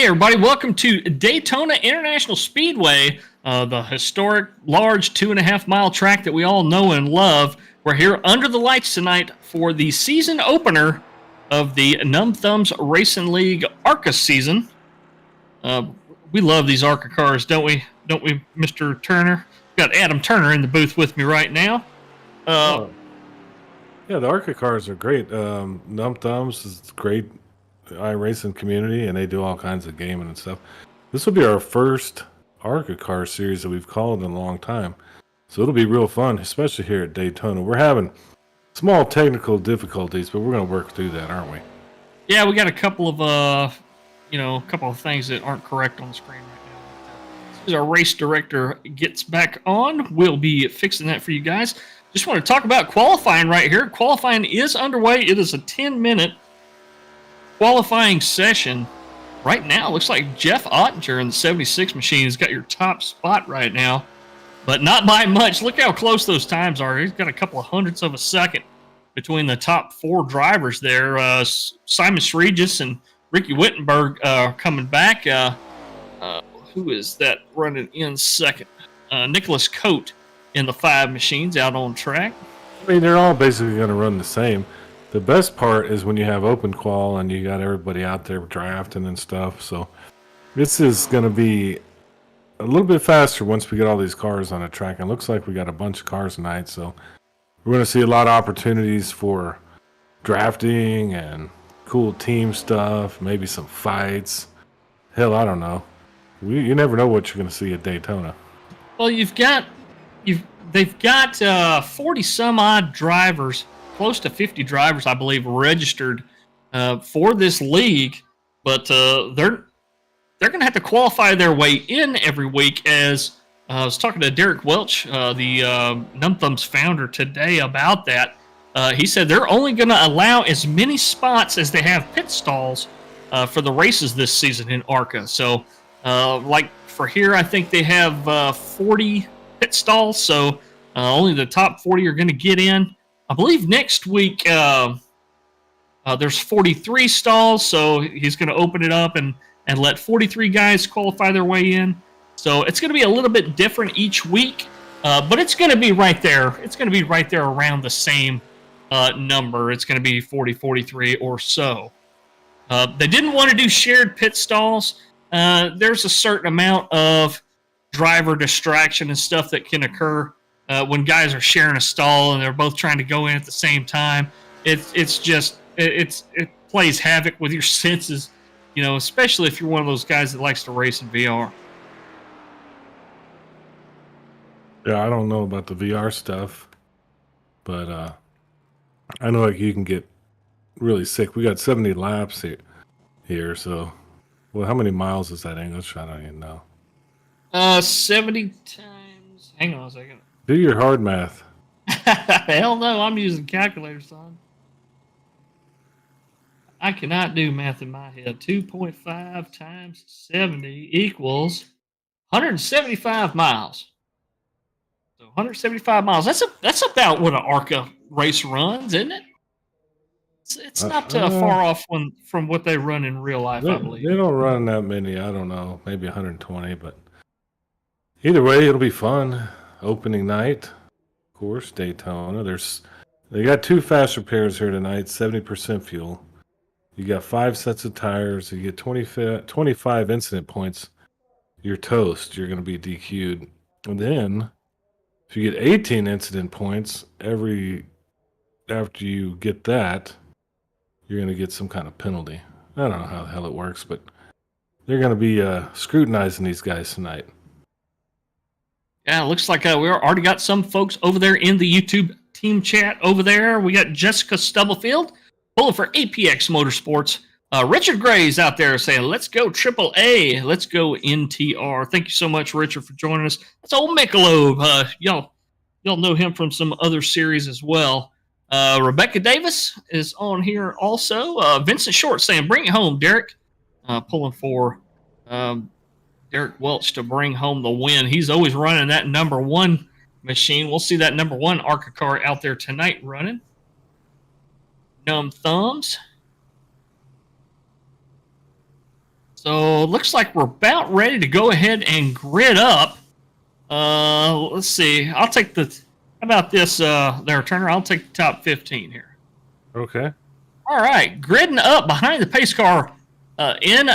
Hey everybody, welcome to Daytona International Speedway, the historic, large 2.5-mile track that we all know and love. We're here under the lights tonight for the season opener of the Numb Thumbs Racing League ARCA season. We love these ARCA cars, don't we? Don't we, Mr. Turner? Got Adam Turner in the booth with me right now. Yeah, the ARCA cars are great. Numb Thumbs is great iRacing community, and they do all kinds of gaming and stuff. This will be our first ARCA car series that we've called in a long time, so it'll be real fun, especially here at Daytona. We're having small technical difficulties, but we're going to work through that, aren't we? Yeah, we got a couple of things that aren't correct on the screen right now. As soon as our race director gets back on, we'll be fixing that for you guys. Just want to talk about qualifying right here. Qualifying is underway. It is a 10-minute qualifying session. Right now, looks like Jeff Ottinger in the 76 machine has got your top spot right now, but not by much. Look how close those times are. He's got a couple of hundredths of a second between the top four drivers there. Simon Regis and Ricky Wittenberg coming back. Who is that running in second? Nicholas Coate in the 5 machines out on track. I mean, they're all basically going to run the same. The best part is when you have open qual and you got everybody out there drafting and stuff. So this is going to be a little bit faster once we get all these cars on the track. It looks like we got a bunch of cars tonight, so we're going to see a lot of opportunities for drafting and cool team stuff, maybe some fights. Hell, I don't know. You never know what you're going to see at Daytona. Well, they've got 40 some odd drivers, close to 50 drivers, I believe, registered for this league, but they're going to have to qualify their way in every week. As I was talking to Derek Welch, the Numb Thumbs founder, today about that. He said they're only going to allow as many spots as they have pit stalls for the races this season in ARCA. So, like for here, I think they have 40 pit stalls, so only the top 40 are going to get in. I believe next week there's 43 stalls, so he's going to open it up and let 43 guys qualify their way in. So it's going to be a little bit different each week, but it's going to be right there. It's going to be right there around the same number. It's going to be 40, 43 or so. They didn't want to do shared pit stalls. There's a certain amount of driver distraction and stuff that can occur when guys are sharing a stall and they're both trying to go in at the same time. It plays havoc with your senses, especially if you're one of those guys that likes to race in VR. Yeah, I don't know about the VR stuff, but I know like you can get really sick. We got 70 laps here, so well, how many miles is that English? I don't even know. 70 times. Hang on a second. Do your hard math. Hell no, I'm using calculator, son. I cannot do math in my head. 2.5 times 70 equals 175 miles. So 175 miles. That's about what an ARCA race runs, isn't it? It's not far off from what they run in real life, I believe. They don't run that many. I don't know. Maybe 120, but either way, it'll be fun. Opening night, of course, Daytona. They got 2 fast repairs here tonight, 70% fuel. You got 5 sets of tires. You get 25 incident points. You're toast. You're going to be DQ'd. And then, if you get 18 incident points after you get that, you're going to get some kind of penalty. I don't know how the hell it works, but they're going to be scrutinizing these guys tonight. Yeah, it looks like we already got some folks over there in the YouTube team chat over there. We got Jessica Stubblefield pulling for APX Motorsports. Richard Gray's out there saying, let's go AAA. Let's go NTR. Thank you so much, Richard, for joining us. That's old Michelob. Y'all know him from some other series as well. Rebecca Davis is on here also. Vincent Short saying, bring it home, Derek. Pulling for Derek Welch to bring home the win. He's always running that number 1 machine. We'll see that number 1 ARCA car out there tonight running. Numb Thumbs. So looks like we're about ready to go ahead and grid up. Let's see. I'll take the. How about this, there, Turner? I'll take the top 15 here. Okay. All right, gridding up behind the pace car in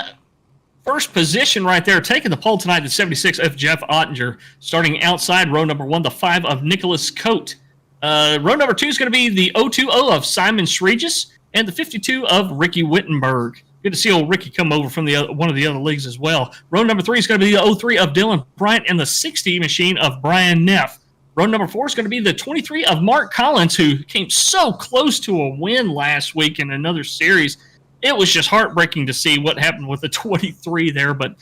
first position right there, taking the pole tonight, the 76 of Jeff Ottinger. Starting outside row number 1, the 5 of Nicholas Coate. Row number 2 is going to be the 020 of Simon Sregis and the 52 of Ricky Wittenberg. Good to see old Ricky come over from one of the other leagues as well. Row number 3 is going to be the 03 of Dylan Bryant and the 60 machine of Brian Neff. Row number 4 is going to be the 23 of Mark Collins, who came so close to a win last week in another series. It was just heartbreaking to see what happened with the 23 there, but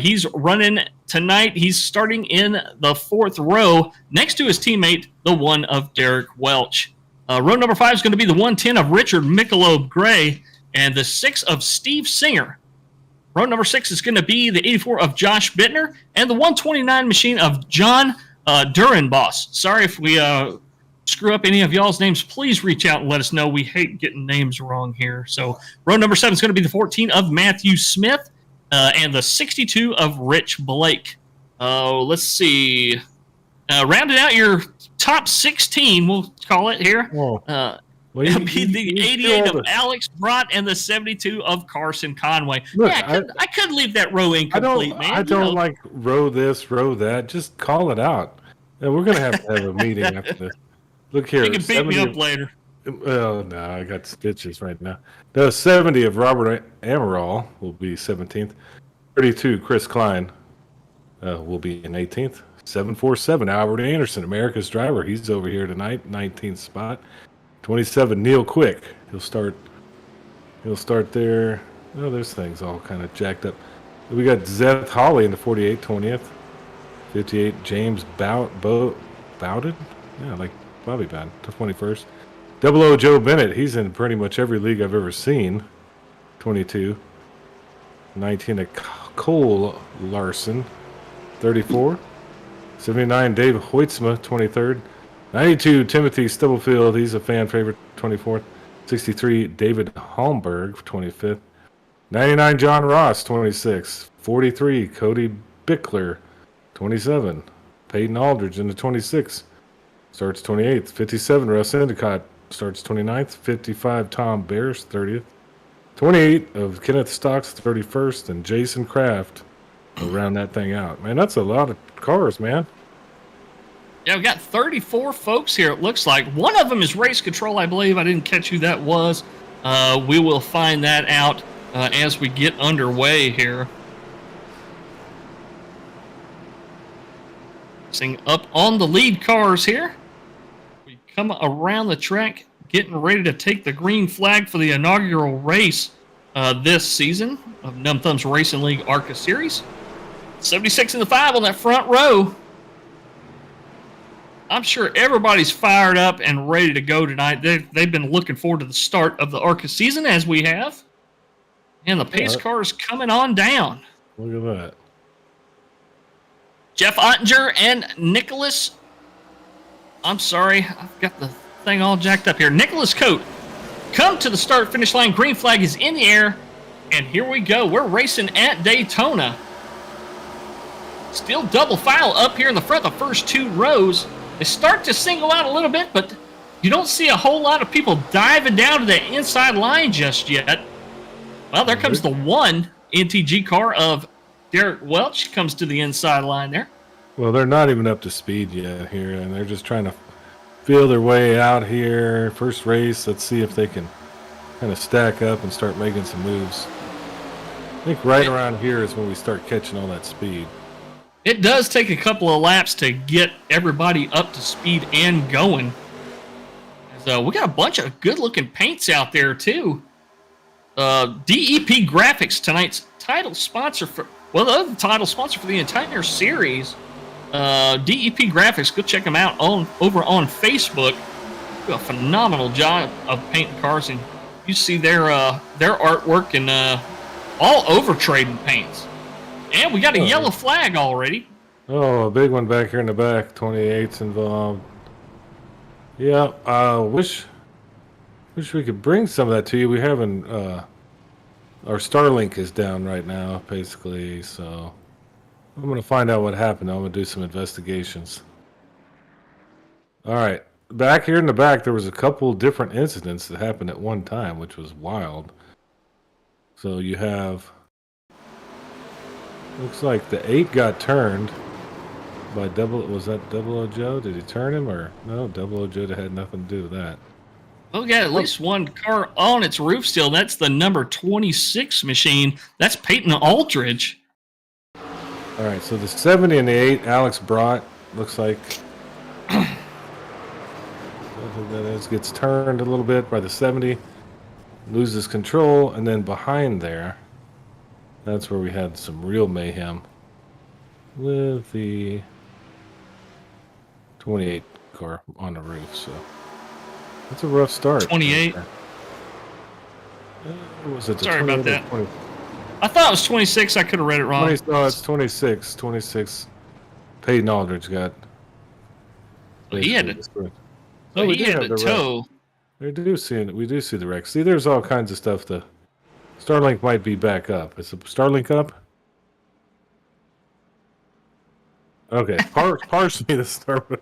he's running tonight. He's starting in the 4th row next to his teammate, the 1 of Derek Welch. Row number 5 is going to be the 110 of Richard Michelob Gray and the 6 of Steve Singer. Row number 6 is going to be the 84 of Josh Bittner and the 129 machine of John Durenboss. Sorry if we screw up any of y'all's names. Please reach out and let us know. We hate getting names wrong here. So row number 7 is going to be the 14 of Matthew Smith and the 62 of Rich Blake. Let's see. Rounding out your top 16, we'll call it here. It'll be the 88 of Alex Brott and the 72 of Carson Conway. Look, yeah, I could leave that row incomplete, man. I don't like row this, row that. Just call it out. And we're going to have a meeting after this. Look here. You can beat me up later. Oh, no, I got stitches right now. The 70 of Robert Amaral will be 17th. 32, Chris Klein will be in 18th. 747, Albert Anderson, America's driver. He's over here tonight, 19th spot. 27, Neil Quick. He'll start there. Oh, there's things all kind of jacked up. We got Zeth Hawley in the 48, 20th. 58, James Bowden? Yeah, like Bobby Bowden, the 21st. 00 Joe Bennett. He's in pretty much every league I've ever seen. 22. 19, Cole Larson. 34. 79, Dave Hoitzma, 23rd. 92, Timothy Stubblefield. He's a fan favorite, 24th. 63, David Holmberg, 25th. 99, John Ross, 26th. 43, Cody Bickler, 27. Peyton Aldridge in the 26th. Starts 28th. 57, Russ Endicott. Starts 29th. 55, Tom Bears, 30th. 28 of Kenneth Stocks, 31st. And Jason Kraft will round that thing out. Man, that's a lot of cars, man. Yeah, we've got 34 folks here, it looks like. One of them is race control, I believe. I didn't catch who that was. We will find that out as we get underway here. Sing up on the lead cars here. We come around the track, getting ready to take the green flag for the inaugural race this season of Numb Thumbs Racing League ARCA Series. 76 in the 5 on that front row. I'm sure everybody's fired up and ready to go tonight. They've been looking forward to the start of the ARCA season, as we have. And the pace car is coming on down. Look at that. Jeff Ottinger and Nicholas. I'm sorry, I've got the thing all jacked up here. Nicholas Coate come to the start-finish line. Green flag is in the air. And here we go. We're racing at Daytona. Still double file up here in the front, the first 2 rows. They start to single out a little bit, but you don't see a whole lot of people diving down to the inside line just yet. Well, there comes the 1 NTG car of Derek Welch, comes to the inside line there. Well, they're not even up to speed yet here, and they're just trying to feel their way out here. First race, let's see if they can kind of stack up and start making some moves. I think right around here is when we start catching all that speed. It does take a couple of laps to get everybody up to speed and going. So we got a bunch of good-looking paints out there, too. DEP Graphics, tonight's title sponsor for... Well, the title sponsor for the entire series. DEP Graphics, go check them out over on Facebook. Do a phenomenal job of painting cars, and you see their artwork and all over trading paints. And we got a yellow flag already. Oh, a big one back here in the back. 28's involved. Yeah, wish we could bring some of that to you. We haven't our Starlink is down right now, basically. So I'm gonna find out what happened. I'm gonna do some investigations. All right, back here in the back, there was a couple different incidents that happened at one time, which was wild. So you have, looks like the 8 got turned by was that Double O Joe? Did he turn him or no? Double O Joe had nothing to do with that. Well, we got at least one car on its roof still. That's the number 26 machine. That's Peyton Aldridge. All right, so the 70 and the 8, Alex brought, looks like that is, gets turned a little bit by the 70, loses control, and then behind there, that's where we had some real mayhem with the 28 car on the roof. So that's a rough start. 28. Was it the Sorry about that. 20? I thought it was 26. I could have read it wrong. 20, no, it's 26. 26. Peyton Aldridge got. He had to. Oh, we he did had have to the tow. We do see the wreck. See, there's all kinds of stuff. The Starlink might be back up. Is the Starlink up? Okay, partially the Starlink.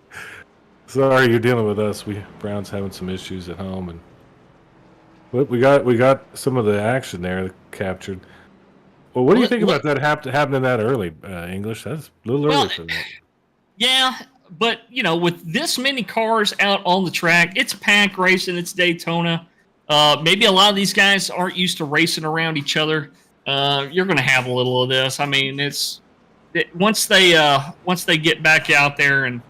Sorry, you're dealing with us. Brown's having some issues at home, and but we got some of the action there captured. Well, what do you think about that happening that early? English, that's a little early for that. Yeah, but with this many cars out on the track, it's pack racing. It's Daytona. Maybe a lot of these guys aren't used to racing around each other. You're going to have a little of this. I mean, once they get back out there and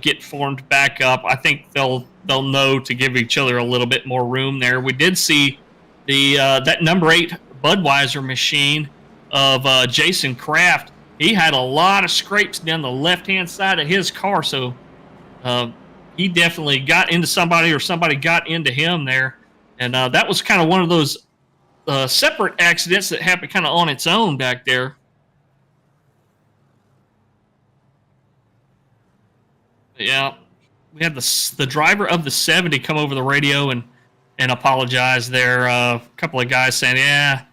get formed back up, I think they'll know to give each other a little bit more room there. We did see that number 8 Budweiser machine of Jason Kraft. He had a lot of scrapes down the left-hand side of his car, so he definitely got into somebody or somebody got into him there. And that was kind of one of those separate accidents that happened kind of on its own back there. Yeah, we had the driver of the 70 come over the radio and apologize there. A couple of guys saying, yeah,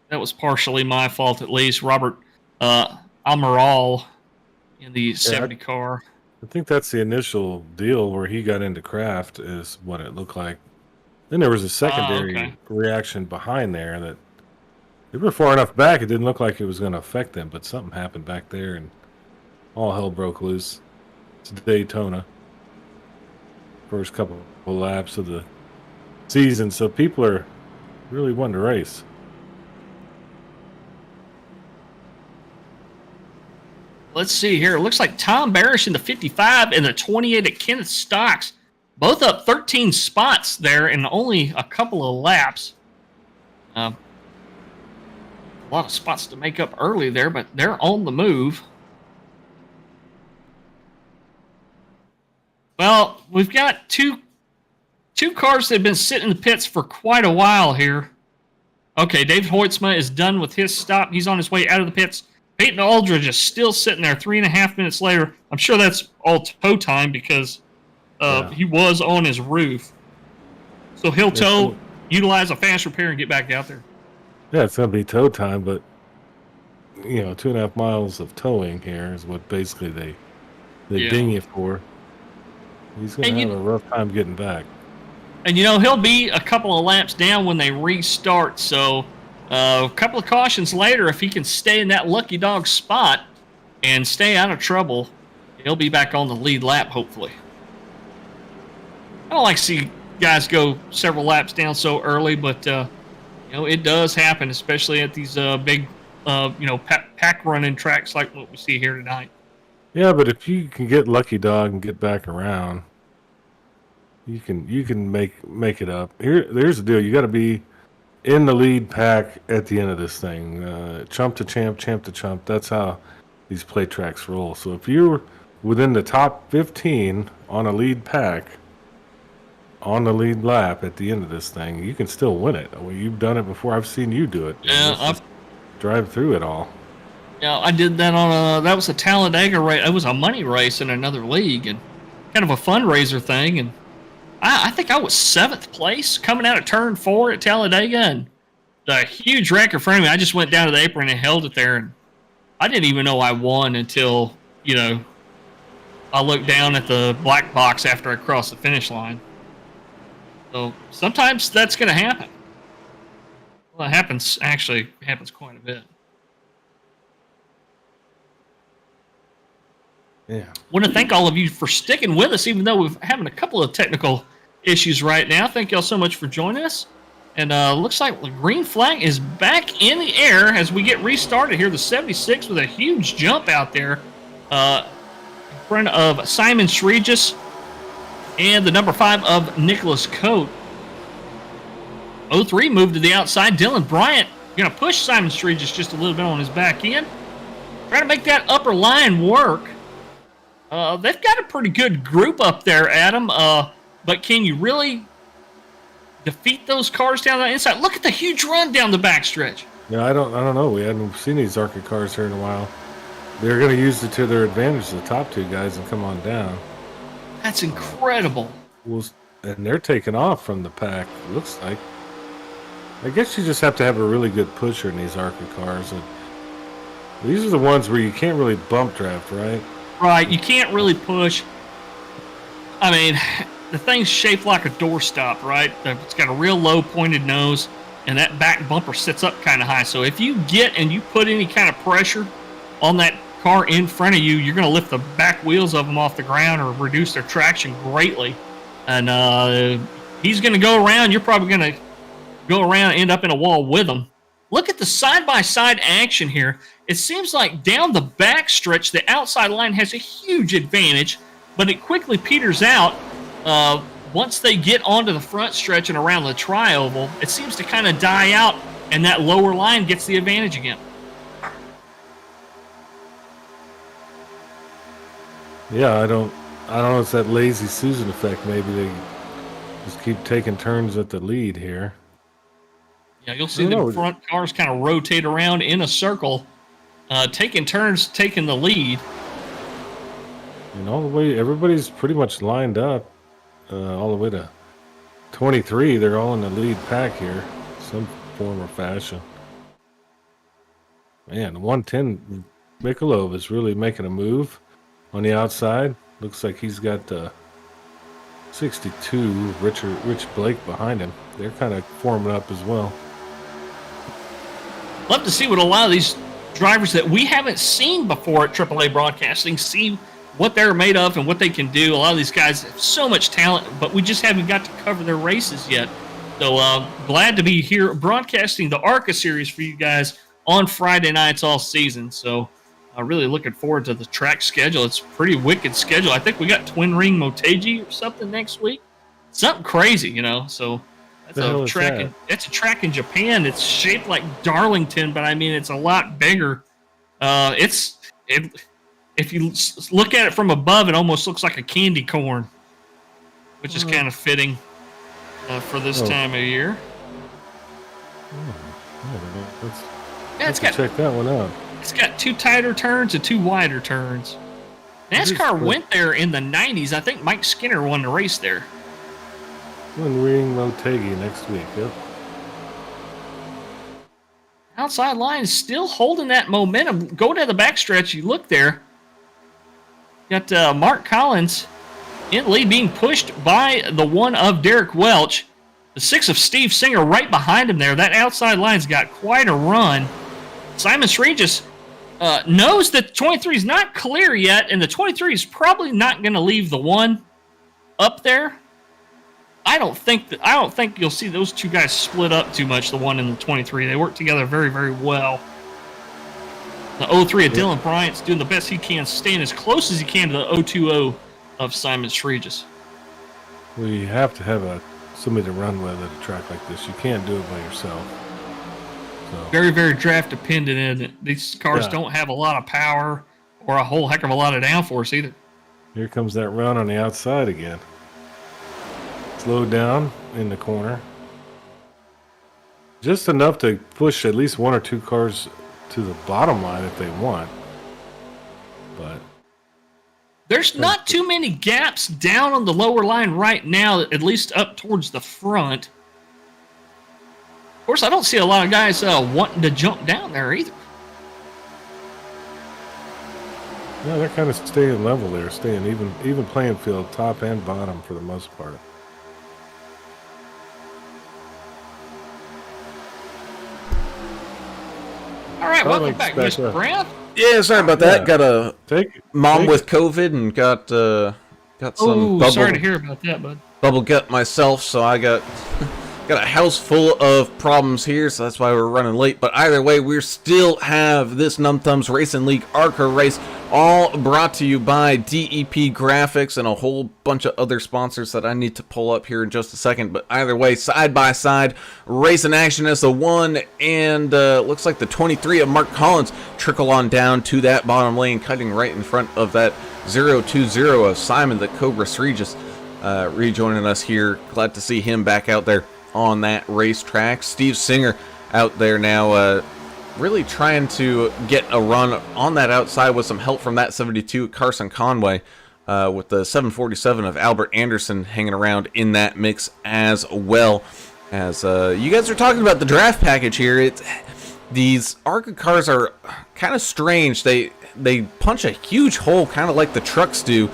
that was partially my fault at least. Robert Amaral in the 70 car. I think that's the initial deal where he got into Kraft is what it looked like. Then there was a secondary reaction behind there that they were far enough back it didn't look like it was going to affect them, but something happened back there and all hell broke loose. It's Daytona. First couple of laps of the season, so people are really wanting to race. Let's see here. It looks like Tom Barish in the 55 and the 28 at Kenneth Stocks. Both up 13 spots there in only a couple of laps. A lot of spots to make up early there, but they're on the move. Well, we've got two cars that have been sitting in the pits for quite a while here. Okay, Dave Hoytsma is done with his stop. He's on his way out of the pits. Peyton Aldridge is still sitting there 3.5 minutes later. I'm sure that's all tow time because he was on his roof. So he'll tow, utilize a fast repair, and get back out there. Yeah, it's going to be tow time, but 2.5 miles of towing here is what basically they ding you for. He's going to have a rough time getting back. And he'll be a couple of laps down when they restart, so a couple of cautions later, if he can stay in that lucky dog spot and stay out of trouble, he'll be back on the lead lap, hopefully. I don't like to see guys go several laps down so early, but it does happen, especially at these big pack running tracks like what we see here tonight. Yeah, but if you can get lucky dog and get back around, you can make it up. There's the deal. You got to be in the lead pack at the end of this thing. Chump to champ, champ to chump. That's how these play tracks roll. So if you're within the top 15 on a lead pack, on the lead lap at the end of this thing, you can still win it. Well, you've done it before. I've seen you do it. Yeah, I've drive through it all. Yeah, I did that that was a Talladega race. It was a money race in another league and kind of a fundraiser thing. And I think I was 7th place coming out of turn 4 at Talladega, and the huge wreck in front of me. I just went down to the apron and held it there, and I didn't even know I won until, I looked down at the black box after I crossed the finish line. So sometimes that's going to happen. Well, it happens quite a bit. Yeah. Want to thank all of you for sticking with us, even though we're having a couple of technical issues right now. Thank y'all so much for joining us. And looks like the green flag is back in the air as we get restarted here. The 76 with a huge jump out there in front of Simon Regis and the number 5 of Nicholas Coate. 03 moved to the outside. Dylan Bryant going to push Simon Regis just a little bit on his back end. Trying to make that upper line work. They've got a pretty good group up there, Adam. But can you really defeat those cars down the inside? Look at the huge run down the backstretch. Yeah, I don't know. We hadn't seen these ARCA cars here in a while. They're going to use it to their advantage, the top two guys, and come on down. That's incredible. And they're taking off from the pack, looks like. I guess you just have to have a really good pusher in these ARCA cars. And these are the ones where you can't really bump draft, right? Right, you can't really push. I mean, the thing's shaped like a doorstop, right? It's got a real low pointed nose, and that back bumper sits up kind of high. So if you get and you put any kind of pressure on that car in front of you, you're going to lift the back wheels of them off the ground or reduce their traction greatly. And he's going to go around. You're probably going to go around and end up in a wall with him. Look at the side-by-side action here. It seems like down the back stretch, the outside line has a huge advantage, but it quickly peters out. Once they get onto the front stretch and around the tri-oval, it seems to kind of die out, and that lower line gets the advantage again. Yeah, I don't know. It's that lazy Susan effect. Maybe they just keep taking turns at the lead here. Yeah, you'll see the front cars kind of rotate around in a circle, taking turns, taking the lead. And all the way, everybody's pretty much lined up all the way to 23. They're all in the lead pack here, some form or fashion. Man, 110 Mikolov is really making a move on the outside. Looks like he's got 62 Rich Blake behind him. They're kind of forming up as well. Love to see what a lot of these drivers that we haven't seen before at AAA Broadcasting, see what they're made of and what they can do. A lot of these guys have so much talent, but we just haven't got to cover their races yet. So glad to be here broadcasting the ARCA series for you guys on Friday nights all season. So really looking forward to the track schedule. It's a pretty wicked schedule. I think we got Twin Ring Motegi or something next week. Something crazy, So that's a track. It's a track in Japan. It's shaped like Darlington, but I mean it's a lot bigger. If you look at it from above, it almost looks like a candy corn, which is kind of fitting for this time of year. Let's check that one out. It's got 2 tighter turns and 2 wider turns. NASCAR went there in the 90s. I think Mike Skinner won the race there. Twin Ring Motegi next week, yep. Outside line is still holding that momentum. Go to the backstretch. You look there. Got Mark Collins in lead, being pushed by the 1 of Derek Welch. The 6 of Steve Singer right behind him there. That outside line's got quite a run. Simon Regis knows that the 23 is not clear yet, and the 23 is probably not going to leave the 1 up there. I don't think you'll see those two guys split up too much, the 1 and the 23. They work together very, very well. The 03 of Dylan Bryant's doing the best he can, staying as close as he can to the 020 of Simon Regis. Well, you have to have somebody to run with at a track like this. You can't do it by yourself. So. Very, very draft dependent, isn't it? These cars don't have a lot of power or a whole heck of a lot of downforce either. Here comes that run on the outside again. Slowed down in the corner. Just enough to push at least 1 or 2 cars to the bottom line if they want. But there's not too many gaps down on the lower line right now, at least up towards the front. course, I don't see a lot of guys wanting to jump down there either. No, they're kind of staying level there, staying even playing field, top and bottom for the most part. All right, welcome back, Mr. Brown. Yeah, sorry about that. Got a mom with COVID and got some bubble. Sorry to hear about that, bud. Bubble gut myself, so I got a house full of problems here, so that's why we're running late. But either way, we still have this Numb Thumbs Racing League ARCA race, all brought to you by DEP Graphics and a whole bunch of other sponsors that I need to pull up here in just a second. But either way, side by side, racing action as the 1 and looks like the 23 of Mark Collins trickle on down to that bottom lane, cutting right in front of that 020 of Simon the Cobra Regis. Rejoining us here. Glad to see him back out there on that racetrack. Steve Singer out there now, really trying to get a run on that outside with some help from that 72 Carson Conway, with the 747 of Albert Anderson hanging around in that mix as well. As you guys are talking about the draft package here, these ARCA cars are kind of strange. They punch a huge hole, kind of like the trucks do.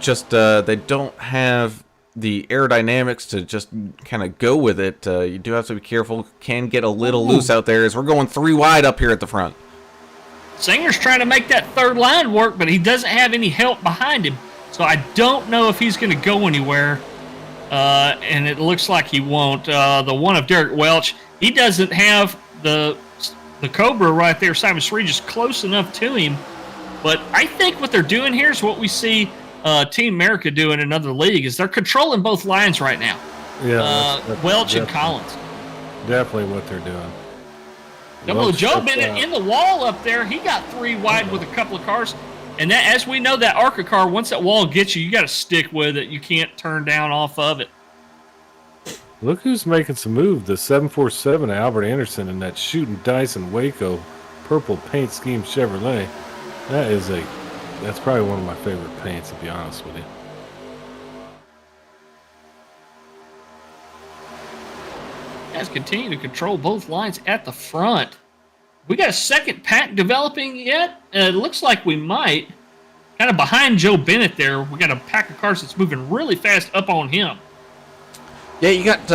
Just they don't have the aerodynamics to just kind of go with it. You do have to be careful. Can get a little loose out there as we're going 3 wide up here at the front. Singer's trying to make that third line work, but he doesn't have any help behind him. So I don't know if he's going to go anywhere. And it looks like he won't. The one of Derek Welch, he doesn't have the Cobra right there, Simon Regis, close enough to him. But I think what they're doing here is what we see Team America do in another league, is they're controlling both lines right now. Yeah, Welch and Collins. Definitely what they're doing. Joe Bennett in the wall up there. He got 3 wide with a couple of cars. And that, as we know, that ARCA car, once that wall gets you, you got to stick with it. You can't turn down off of it. Look who's making some move. The 747 Albert Anderson and that shooting Dyson Waco purple paint scheme Chevrolet. That's probably one of my favorite paints, to be honest with you. Guys continue to control both lines at the front. We got a second pack developing yet? It looks like we might. Kind of behind Joe Bennett there. We got a pack of cars that's moving really fast up on him. Yeah, you got,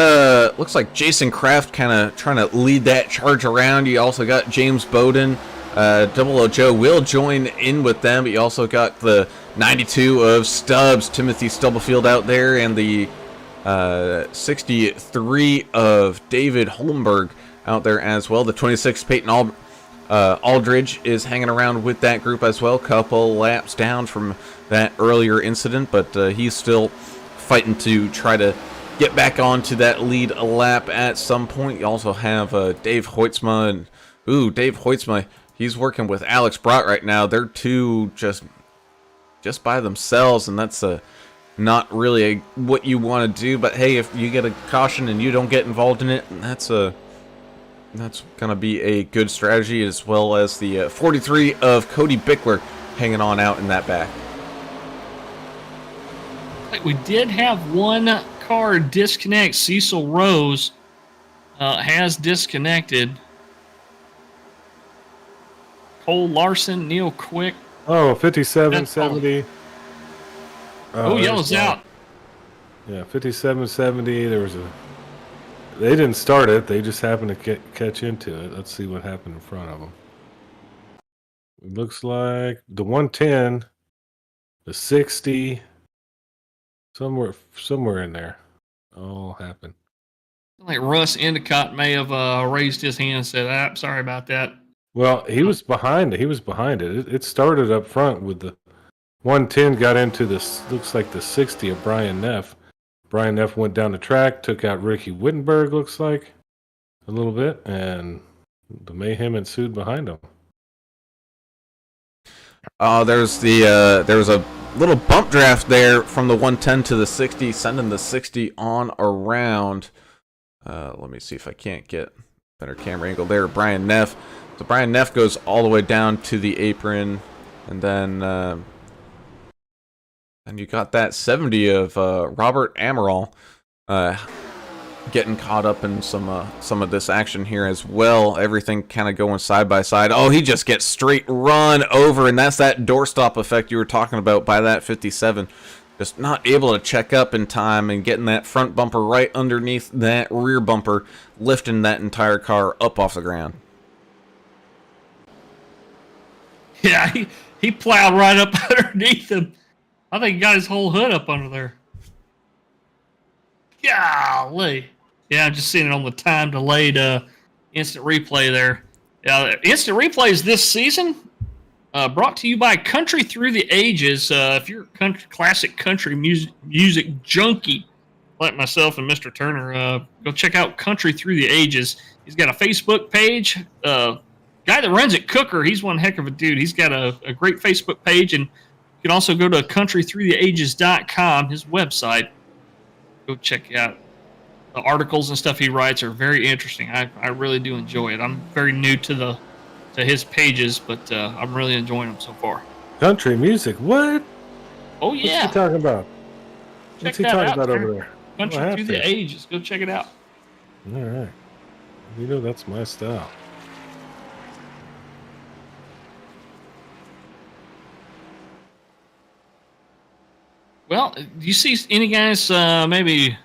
looks like Jason Kraft kind of trying to lead that charge around. You also got James Bowden. Double O Joe will join in with them, but you also got the 92 of Stubbs, Timothy Stubblefield out there, and the 63 of David Holmberg out there as well. The 26 Peyton Aldridge is hanging around with that group as well. Couple laps down from that earlier incident, but he's still fighting to try to get back onto that lead lap at some point. You also have Dave Hoytsma. Dave Hoytsma. He's working with Alex Brott right now. They're two just by themselves, and that's not really what you want to do. But hey, if you get a caution and you don't get involved in it, that's gonna be a good strategy, as well as the 43 of Cody Bickler hanging on out in that back. We did have one car disconnect. Cecil Rose has disconnected. Cole Larson, Neil Quick. Oh, 5770. Yellow's out. Yeah, 5770. They didn't start it. They just happened to catch into it. Let's see what happened in front of them. It looks like the 110, the 60, somewhere in there. All happened. Like Russ Endicott may have raised his hand and said, "I'm sorry about that." Well, he was behind it. It started up front with the 110, got into this, looks like the 60 of Brian Neff. Brian Neff went down the track, took out Ricky Wittenberg, looks like, a little bit, and the mayhem ensued behind him. There was a little bump draft there from the 110 to the 60, sending the 60 on around. Let me see if I can't get better camera angle there. Brian Neff. So Brian Neff goes all the way down to the apron, and then you got that 70 of Robert Amaral getting caught up in some of this action here as well. Everything kind of going side by side. Oh, he just gets straight run over, and that's that doorstop effect you were talking about by that 57. Just not able to check up in time and getting that front bumper right underneath that rear bumper, lifting that entire car up off the ground. Yeah, he plowed right up underneath him. I think he got his whole hood up under there. Golly. Yeah, I'm just seeing it on the time delayed instant replay there. Yeah, instant replays this season brought to you by Country Through the Ages. If you're a classic country music junkie like myself and Mr. Turner, go check out Country Through the Ages. He's got a Facebook page. Guy that runs it, Cooker, he's one heck of a dude. He's got a great Facebook page, and you can also go to countrythroughtheages.com, his website. Go check out the articles and stuff he writes are very interesting. I really do enjoy it. I'm very new to his pages, but I'm really enjoying them so far. Country music? What? Oh yeah. What's he talking about? What's he talking about over there? Country Through the Ages. Go check it out. All right. You know that's my style. Well, do you see any guys maybe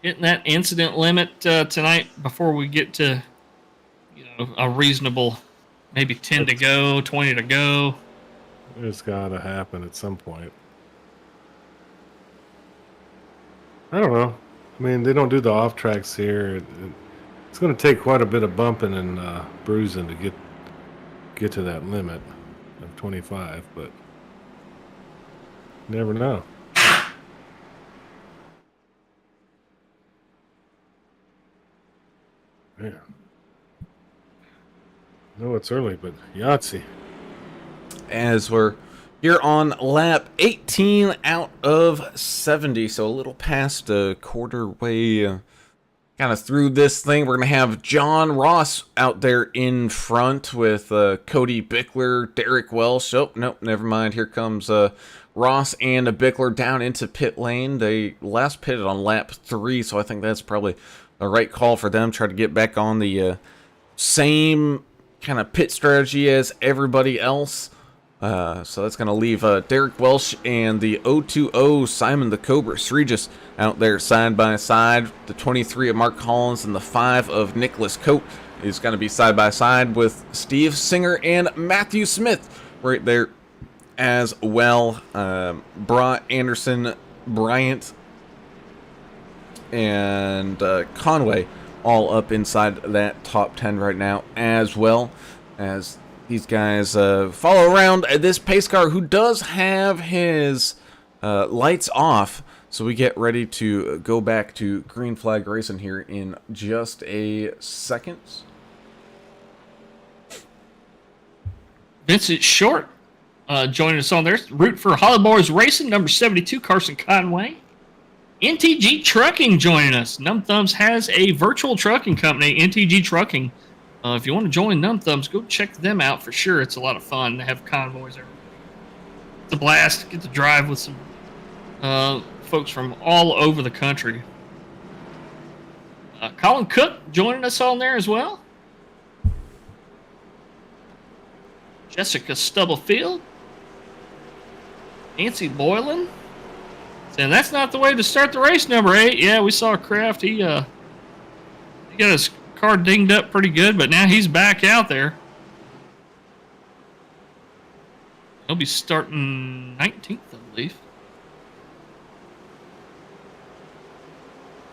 hitting that incident limit tonight before we get to, a reasonable, maybe 10 to go, 20 to go? It's got to happen at some point. I don't know. I mean, they don't do the off tracks here. It's going to take quite a bit of bumping and bruising to get to that limit of 25, but you never know. Yeah. No, it's early, but Yahtzee. As we're here on lap 18 out of 70, so a little past a quarter way kind of through this thing. We're going to have John Ross out there in front with Cody Bickler, Derek Welch. Oh, nope, never mind. Here comes Ross and Bickler down into pit lane. They last pitted on lap 3, so I think that's probably the right call for them. Try to get back on the same kind of pit strategy as everybody else. So that's going to leave Derek Welch and the 020 Simon the Cobra Regis out there side by side. The 23 of Mark Collins and the 5 of Nicholas Coate is going to be side by side with Steve Singer and Matthew Smith right there as well. Anderson, Bryant, and Conway all up inside that top 10 right now, as well as these guys follow around this pace car who does have his lights off. So we get ready to go back to green flag racing here in just a second. Vincent Short joining us on there. Root for Holly Boys Racing, number 72, Carson Conway. NTG Trucking joining us. Numb Thumbs has a virtual trucking company, NTG Trucking. If you want to join Numb Thumbs, go check them out for sure. It's a lot of fun. They have convoys everywhere. It's a blast. Get to drive with some folks from all over the country. Colin Cook joining us on there as well. Jessica Stubblefield. Nancy Boylan. And that's not the way to start the race, number 8. Yeah, we saw Kraft. He got his car dinged up pretty good, but now he's back out there. He'll be starting 19th, I believe.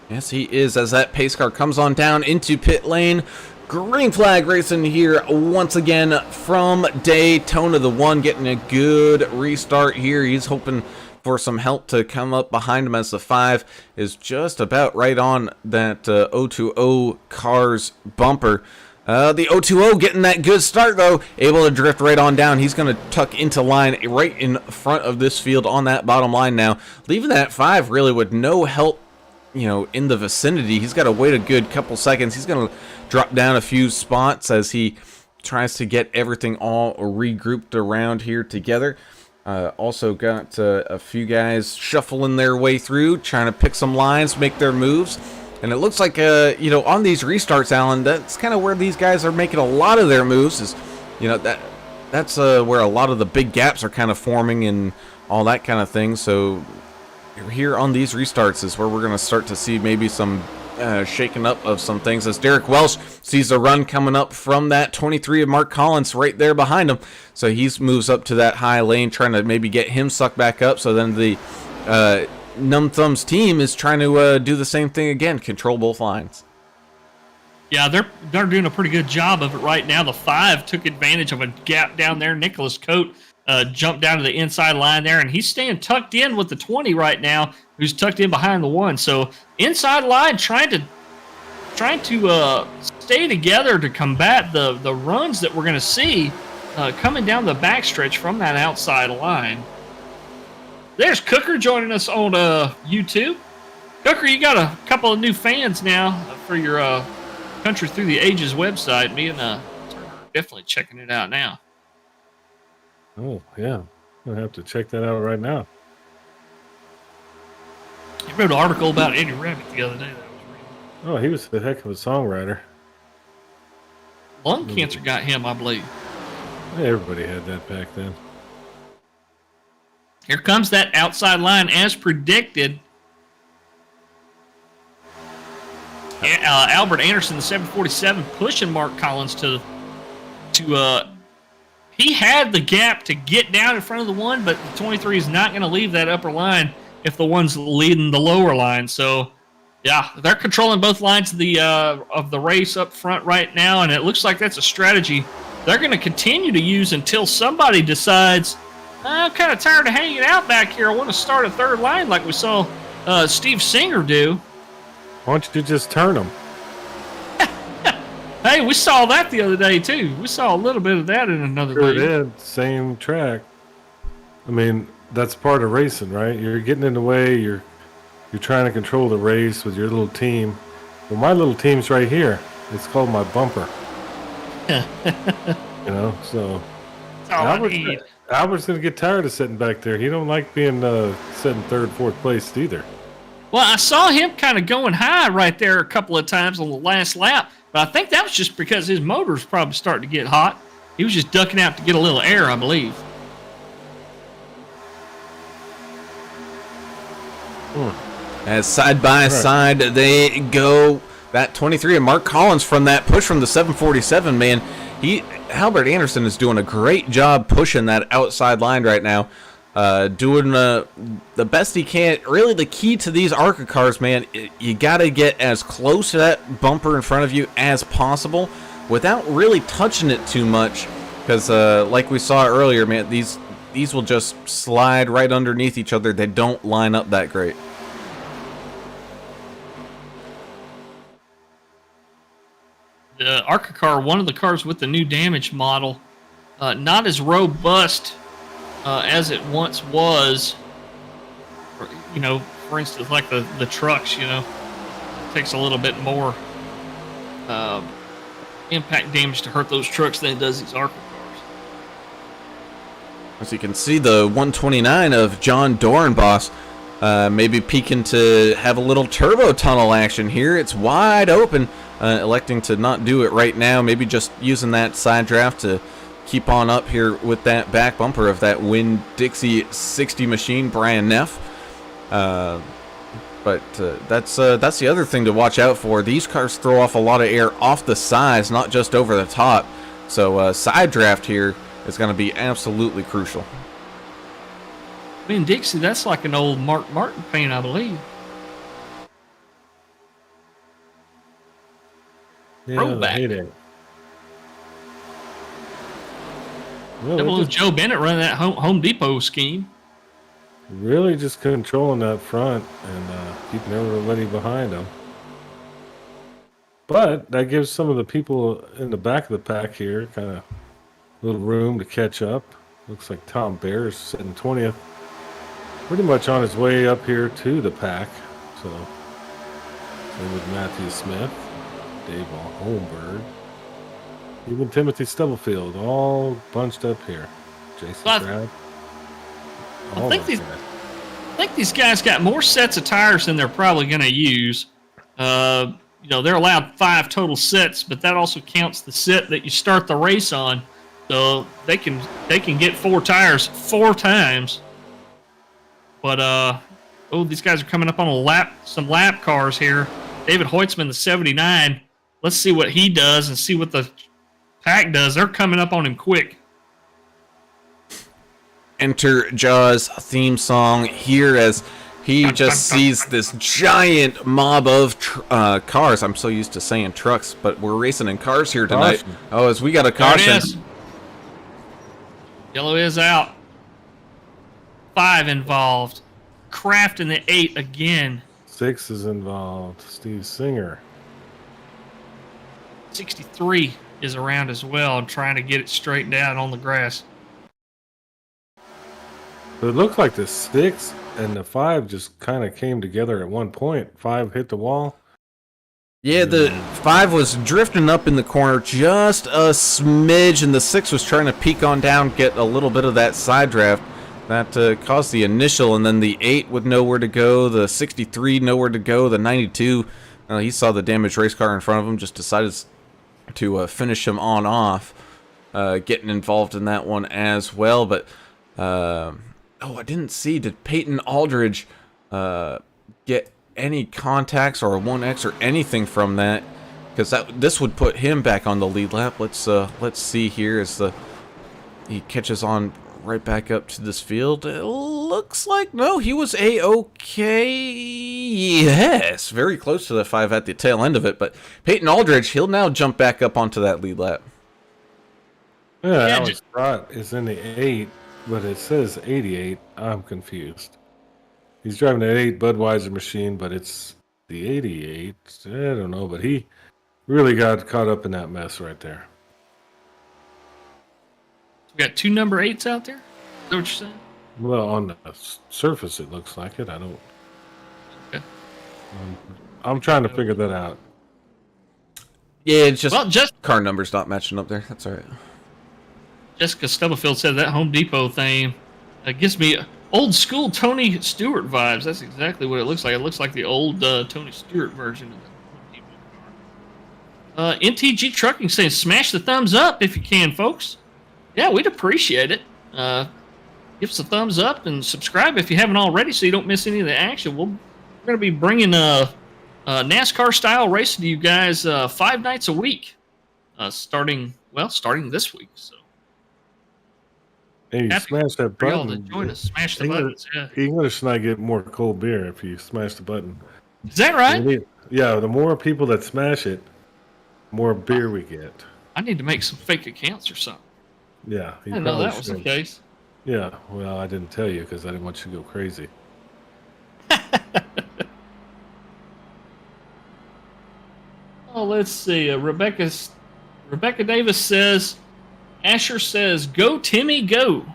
Yes, he is, as that pace car comes on down into pit lane. Green flag racing here once again from Daytona. The one getting a good restart here. He's hoping for some help to come up behind him as the 5 is just about right on that 020 car's bumper. The 020 getting that good start, though, able to drift right on down. He's going to tuck into line right in front of this field on that bottom line now, leaving that 5 really with no help, in the vicinity. He's got to wait a good couple seconds. He's going to drop down a few spots as he tries to get everything all regrouped around here together. Also got a few guys shuffling their way through, trying to pick some lines, make their moves. And it looks like, you know, on these restarts, Alan, that's kind of where these guys are making a lot of their moves. Is, you know, that's where a lot of the big gaps are kind of forming and all that kind of thing. So here on these restarts is where we're going to start to see maybe some shaking up of some things, as Derek Welch sees a run coming up from that 23 of Mark Collins right there behind him. So he moves up to that high lane, trying to maybe get him sucked back up. So then the Numb Thumbs team is trying to do the same thing again, control both lines. Yeah, they're doing a pretty good job of it right now. The 5 took advantage of a gap down there. Nicholas Coate jumped down to the inside line there, and he's staying tucked in with the 20 right now, who's tucked in behind the 1. So inside line trying to stay together to combat the runs that we're going to see coming down the backstretch from that outside line. There's Cooker joining us on YouTube. Cooker, you got a couple of new fans now for your Country Through the Ages website. Me and Turner are definitely checking it out now. Oh, yeah. I'm going to have to check that out right now. You wrote an article about Eddie Rabbit the other day that I was reading. Oh, he was a heck of a songwriter. Lung cancer got him, I believe. Yeah, everybody had that back then. Here comes that outside line as predicted. Albert Anderson, the 747, pushing Mark Collins to he had the gap to get down in front of the 1, but the 23 is not going to leave that upper line if the 1's leading the lower line. So, yeah, they're controlling both lines of the race up front right now, and it looks like that's a strategy they're going to continue to use until somebody decides, I'm kind of tired of hanging out back here. I want to start a third line like we saw Steve Singer do. Why don't you just turn them? Hey, we saw that the other day, too. We saw a little bit of that in another Sure league. did. Same track. I mean, that's part of racing, right? You're getting in the way. You're trying to control the race with your little team. Well, my little team's right here. It's called my bumper. You know, so That's all I need. Albert's going to get tired of sitting back there. He don't like being sitting third, fourth place either. Well, I saw him kind of going high right there a couple of times on the last lap, but I think that was just because his motor's probably starting to get hot. He was just ducking out to get a little air, I believe. As side by side they go, that 23 of Mark Collins from that push from the 747, man. Albert Anderson is doing a great job pushing that outside line right now. Doing the best he can. Really, the key to these ARCA cars, man, you got to get as close to that bumper in front of you as possible without really touching it too much. Because, like we saw earlier, man, these will just slide right underneath each other. They don't line up that great. The ARCA car, one of the cars with the new damage model, not as robust as it once was. You know, for instance, like the trucks, you know, it takes a little bit more impact damage to hurt those trucks than it does these ARCA cars. As you can see, the 129 of John Dorenbos maybe peeking to have a little turbo tunnel action here. It's wide open, electing to not do it right now. Maybe just using that side draft to keep on up here with that back bumper of that Winn-Dixie 60 machine, Brian Neff. But that's the other thing to watch out for. These cars throw off a lot of air off the sides, not just over the top. So side draft here is going to be absolutely crucial. Winn-Dixie, that's like an old Mark Martin paint, I believe. Yeah, Throwback. I hate it. Well, That they're was just Joe Bennett running that Home Depot scheme. really just controlling that front and keeping everybody behind them. But that gives some of the people in the back of the pack here kind of a little room to catch up. Looks like Tom Bear's sitting 20th. Pretty much on his way up here to the pack. So, same with Matthew Smith, Dave Holmberg, even Timothy Stubblefield, all bunched up here. Jason Well, Brad. I think these guys got more sets of tires than they're probably going to use. They're allowed 5 total sets, but that also counts the set that you start the race on. So they can get 4 tires 4 times. But these guys are coming up on some lap cars here. David Hoytsman, the 79. Let's see what he does and see what the pack does. They're coming up on him quick. Enter Jaws theme song here as he just sees this giant mob of cars. I'm so used to saying trucks, but we're racing in cars here tonight. Caution. Oh, as we got a caution. Yellow is out. 5 involved. Kraft in the 8 again. 6 is involved. Steve Singer. 63 is around as well and trying to get it straightened out on the grass. So it looks like the 6 and the 5 just kind of came together at one point. 5 hit the wall. Yeah, the 5 was drifting up in the corner just a smidge, and the 6 was trying to peek on down, get a little bit of that side draft. That caused the initial, and then the 8 with nowhere to go, the 63 nowhere to go, the 92, he saw the damaged race car in front of him, just decided to finish him on off, getting involved in that one as well. But I didn't see, did Peyton Aldridge get any contacts or a 1X or anything from that? Because this would put him back on the lead lap. Let's see here as he catches on right back up to this field. It looks like, no, he was A-okay. Yes, very close to the 5 at the tail end of it. But Peyton Aldridge, he'll now jump back up onto that lead lap. Yeah, Alex Trott is in the 8, but it says 88. I'm confused. He's driving that 8 Budweiser machine, but it's the 88. I don't know, but he really got caught up in that mess right there. We got 2 number 8s out there? Is that what you're saying? Well, on the surface, it looks like it. I don't. Okay. I'm trying to figure that out. Yeah, it's just, just car numbers not matching up there. That's all right. Jessica Stubblefield said that Home Depot thing gives me old school Tony Stewart vibes. That's exactly what it looks like. It looks like the old Tony Stewart version of the Home Depot car. NTG Trucking saying smash the thumbs up if you can, folks. Yeah, we'd appreciate it. Give us a thumbs up and subscribe if you haven't already so you don't miss any of the action. We're going to be bringing a NASCAR-style racing to you guys 5 nights a week, starting this week. So, hey, smash that for y'all button. to join us. Smash the buttons. Yeah. English and I get more cold beer if you smash the button. Is that right? Yeah, the more people that smash it, more beer we get. I need to make some fake accounts or something. Yeah. I didn't know that was the case. Yeah, well, I didn't tell you because I didn't want you to go crazy. Oh, let's see. Rebecca Davis says, Asher says, "Go Timmy, go."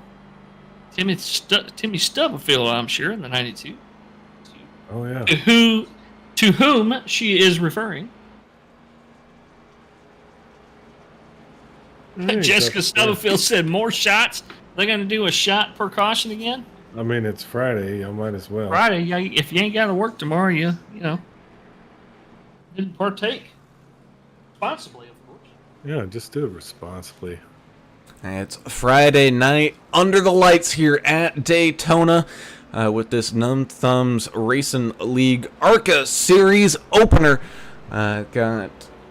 Timmy Stubblefield, I'm sure, in the 92. Oh yeah. To whom she is referring. Hey, Jessica Stubblefield said, "More shots." They're going to do a shot per caution again. I mean, it's Friday. I might as well. Friday, yeah. If you ain't got to work tomorrow, you didn't partake responsibly, of course. Yeah, just do it responsibly. It's Friday night under the lights here at Daytona with this Numb Thumbs Racing League ARCA Series opener. Got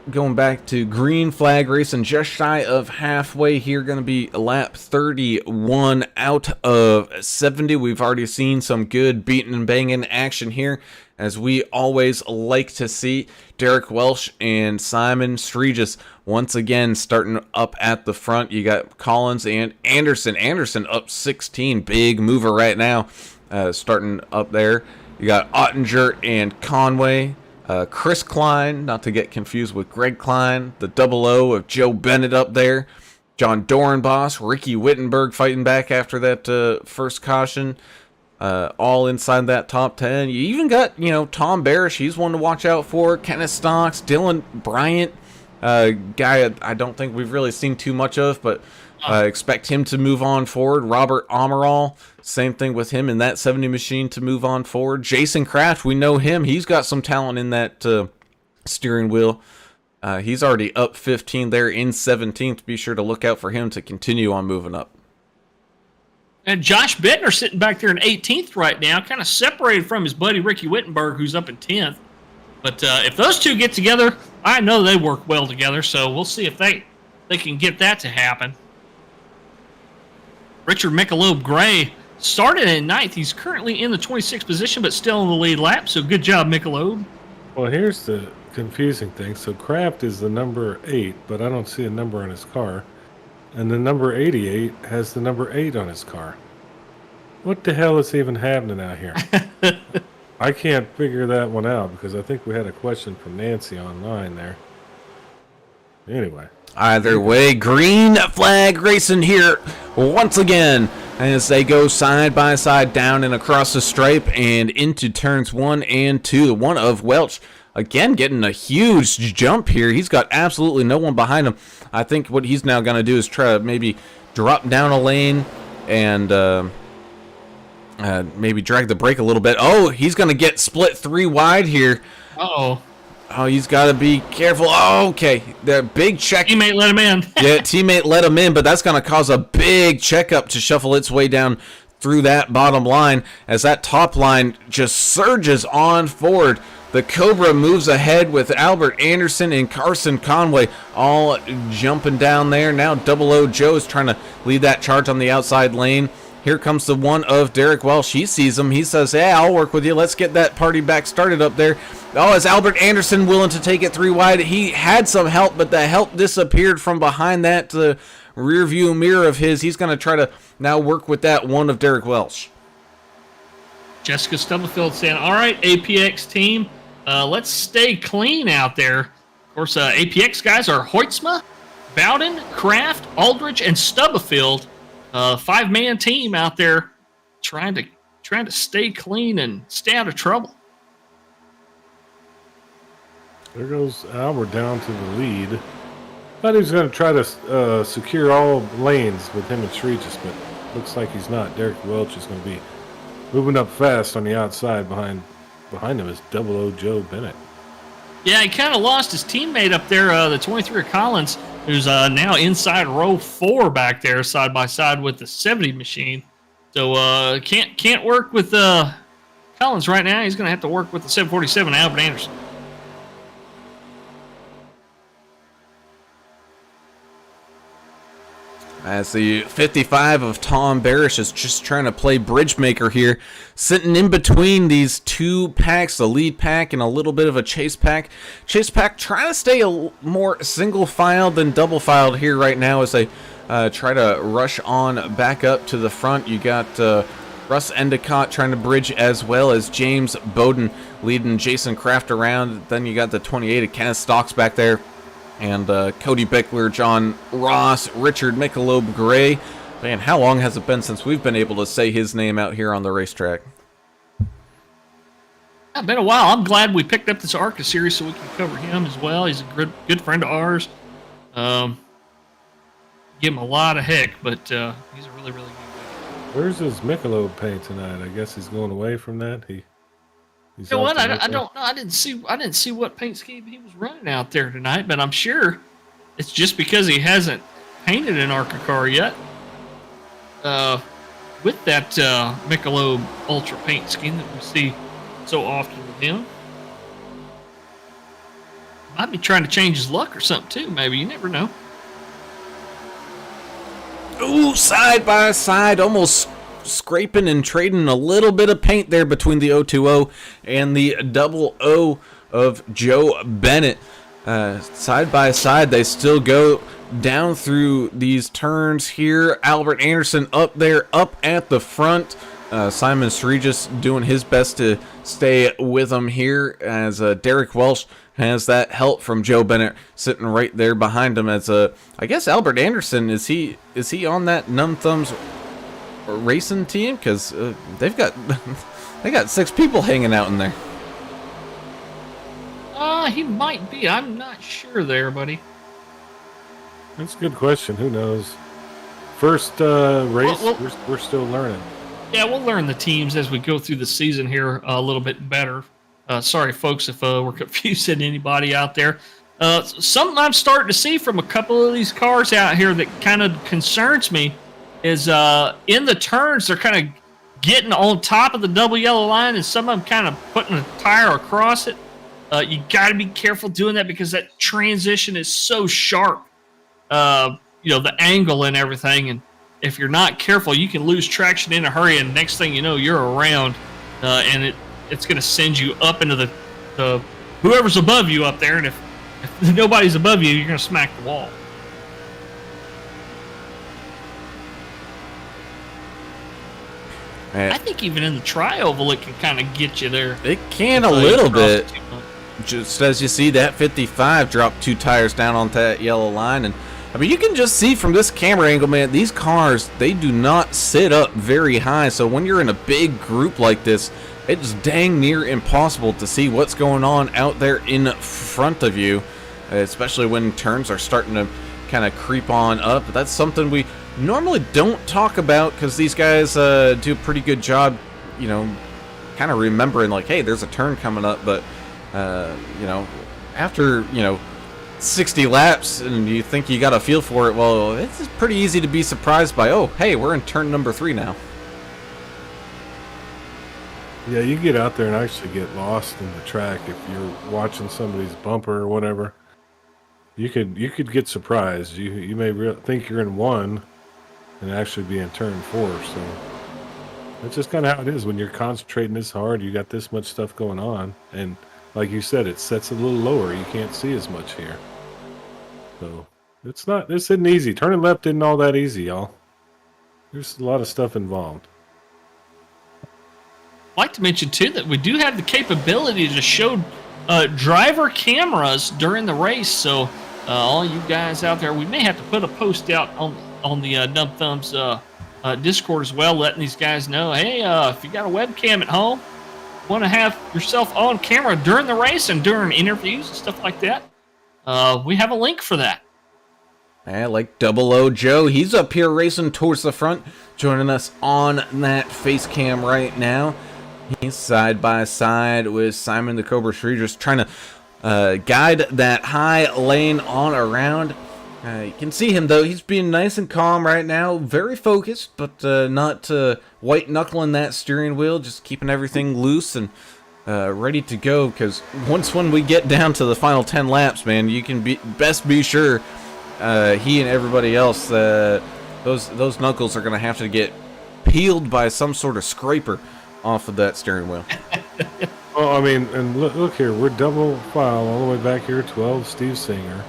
going back to green flag racing, just shy of halfway here. Going to be lap 31 out of 70. We've already seen some good beating and banging action here, as we always like to see. Derek Welch and Simon Streegis once again starting up at the front. You got Collins and Anderson. Anderson up 16, big mover right now, starting up there. You got Ottinger and Conway. Chris Klein, not to get confused with Greg Klein, the 00 of Joe Bennett up there. John Dorenbos, Ricky Wittenberg fighting back after that first caution. All inside that top 10. You even got, Tom Barish, he's one to watch out for. Kenneth Stocks, Dylan Bryant, guy I don't think we've really seen too much of, but expect him to move on forward. Robert Amaral, same thing with him in that 70 machine to move on forward. Jason Kraft, we know him. He's got some talent in that steering wheel. He's already up 15 there in 17th. Be sure to look out for him to continue on moving up. And Josh Bittner sitting back there in 18th right now, kind of separated from his buddy Ricky Wittenberg, who's up in 10th. But if those two get together, I know they work well together, so we'll see if they can get that to happen. Richard Michelob Gray started in 9th. He's currently in the 26th position, but still in the lead lap, so good job, Michelob. Well, here's the confusing thing. So Kraft is the number 8, but I don't see a number on his car. And the number 88 has the number 8 on his car. What the hell is even happening out here? I can't figure that one out because I think we had a question from Nancy online there. Anyway. Either way, green flag racing here once again as they go side by side down and across the stripe and into turns 1 and 2. The one of Welch again getting a huge jump here. He's got absolutely no one behind him. I think what he's now going to do is try to maybe drop down a lane and maybe drag the brake a little bit. Oh, he's going to get split 3 wide here. Uh-oh. Oh, he's got to be careful. Oh, okay. The big check. Teammate let him in. Yeah, teammate let him in, but that's going to cause a big checkup to shuffle its way down through that bottom line as that top line just surges on forward. The Cobra moves ahead with Albert Anderson and Carson Conway all jumping down there. Now Double O Joe is trying to lead that charge on the outside lane. Here comes the one of Derek Welch. He sees him. He says, hey, I'll work with you. Let's get that party back started up there. Oh, is Albert Anderson willing to take it 3 wide? He had some help, but the help disappeared from behind that rear view mirror of his. He's going to try to now work with that one of Derek Welch. Jessica Stubblefield saying, all right, APX team, let's stay clean out there. Of course, APX guys are Hoytsma, Bowden, Kraft, Aldrich, and Stubblefield. 5-man team out there trying to stay clean and stay out of trouble. There goes Albert down to the lead. Thought he was going to try to secure all lanes with him and Regis, but looks like he's not. Derek Welch is going to be moving up fast on the outside. Behind him is Double O Joe Bennett. Yeah, he kind of lost his teammate up there, the 23 Collins, who's now inside row 4 back there, side by side with the 70 machine. So can't work with Collins right now. He's going to have to work with the 747 Albert Anderson. As the 55 of Tom Barish is just trying to play bridge maker here, sitting in between these 2 packs, the lead pack and a little bit of a chase pack. Chase pack trying to stay more single filed than double filed here right now as they try to rush on back up to the front. You got Russ Endicott trying to bridge as well as James Bowden leading Jason Kraft around. Then you got the 28 of Kenneth Stocks back there. And Cody Bickler, John Ross, Richard Michelob Gray. Man, how long has it been since we've been able to say his name out here on the racetrack? It's been a while. I'm glad we picked up this ARCA series so we can cover him as well. He's a good friend of ours. Give him a lot of heck, but he's a really, really good guy. Where's his Michelob paint tonight? I guess he's going away from that. You know what? I don't know. I didn't see what paint scheme he was running out there tonight, but I'm sure it's just because he hasn't painted an ARCA car yet. With that Michelob Ultra paint scheme that we see so often with him, might be trying to change his luck or something too. Maybe, you never know. Ooh, side by side, almost scraping and trading a little bit of paint there between the 020 and the Double O of Joe Bennett. Side by side, they still go down through these turns here. Albert Anderson up there, up at the front. Simon Regis doing his best to stay with him here as Derek Welch has that help from Joe Bennett sitting right there behind him. As I guess Albert Anderson, is he on that Numb Thumbs racing team? Because they got 6 people hanging out in there. He might be. I'm not sure there, buddy. That's a good question. Who knows? First race, we're still learning. Yeah, we'll learn the teams as we go through the season here a little bit better. Sorry, folks, if we're confusing anybody out there. Something I'm starting to see from a couple of these cars out here that kind of concerns me is in the turns, they're kind of getting on top of the double yellow line, and some of them kind of putting a tire across it. You got to be careful doing that because that transition is so sharp. The angle and everything, and if you're not careful, you can lose traction in a hurry, and next thing you know, you're around, and it's going to send you up into the whoever's above you up there, and if nobody's above you, you're going to smack the wall. I think even in the tri-oval, it can kind of get you there. It can a little bit. Just as you see that 55 drop 2 tires down onto that yellow line, and I mean, you can just see from this camera angle, man, these cars, they do not sit up very high. So when you're in a big group like this, it's dang near impossible to see what's going on out there in front of you, especially when turns are starting to kind of creep on up. But that's something we normally don't talk about because these guys do a pretty good job, kind of remembering like, hey, there's a turn coming up. But, after, 60 laps and you think you got a feel for it, well, it's pretty easy to be surprised by, oh, hey, we're in turn number 3 now. Yeah, you get out there and actually get lost in the track if you're watching somebody's bumper or whatever. You could get surprised. You may think you're in 1 and actually be in turn 4. So that's just kind of how it is when you're concentrating this hard. You got this much stuff going on, and like you said, it sets a little lower. You can't see as much here. So this isn't easy. Turning left isn't all that easy, y'all. There's a lot of stuff involved. I'd like to mention too that we do have the capability to show driver cameras during the race. So all you guys out there, we may have to put a post out on the Dumb Thumbs Discord as well, letting these guys know, hey, if you got a webcam at home, want to have yourself on camera during the race and during interviews and stuff like that, we have a link for that. Yeah, like Double O Joe, he's up here racing towards the front, joining us on that face cam right now. He's side by side with Simon the Cobra Shree, just trying to guide that high lane on around. You can see him, though. He's being nice and calm right now. Very focused, but not white-knuckling that steering wheel. Just keeping everything loose and ready to go. Because when we get down to the final 10 laps, man, you can best be sure he and everybody else, those knuckles are going to have to get peeled by some sort of scraper off of that steering wheel. Well, I mean, and look here. We're double file all the way back here. 12, Steve Singer.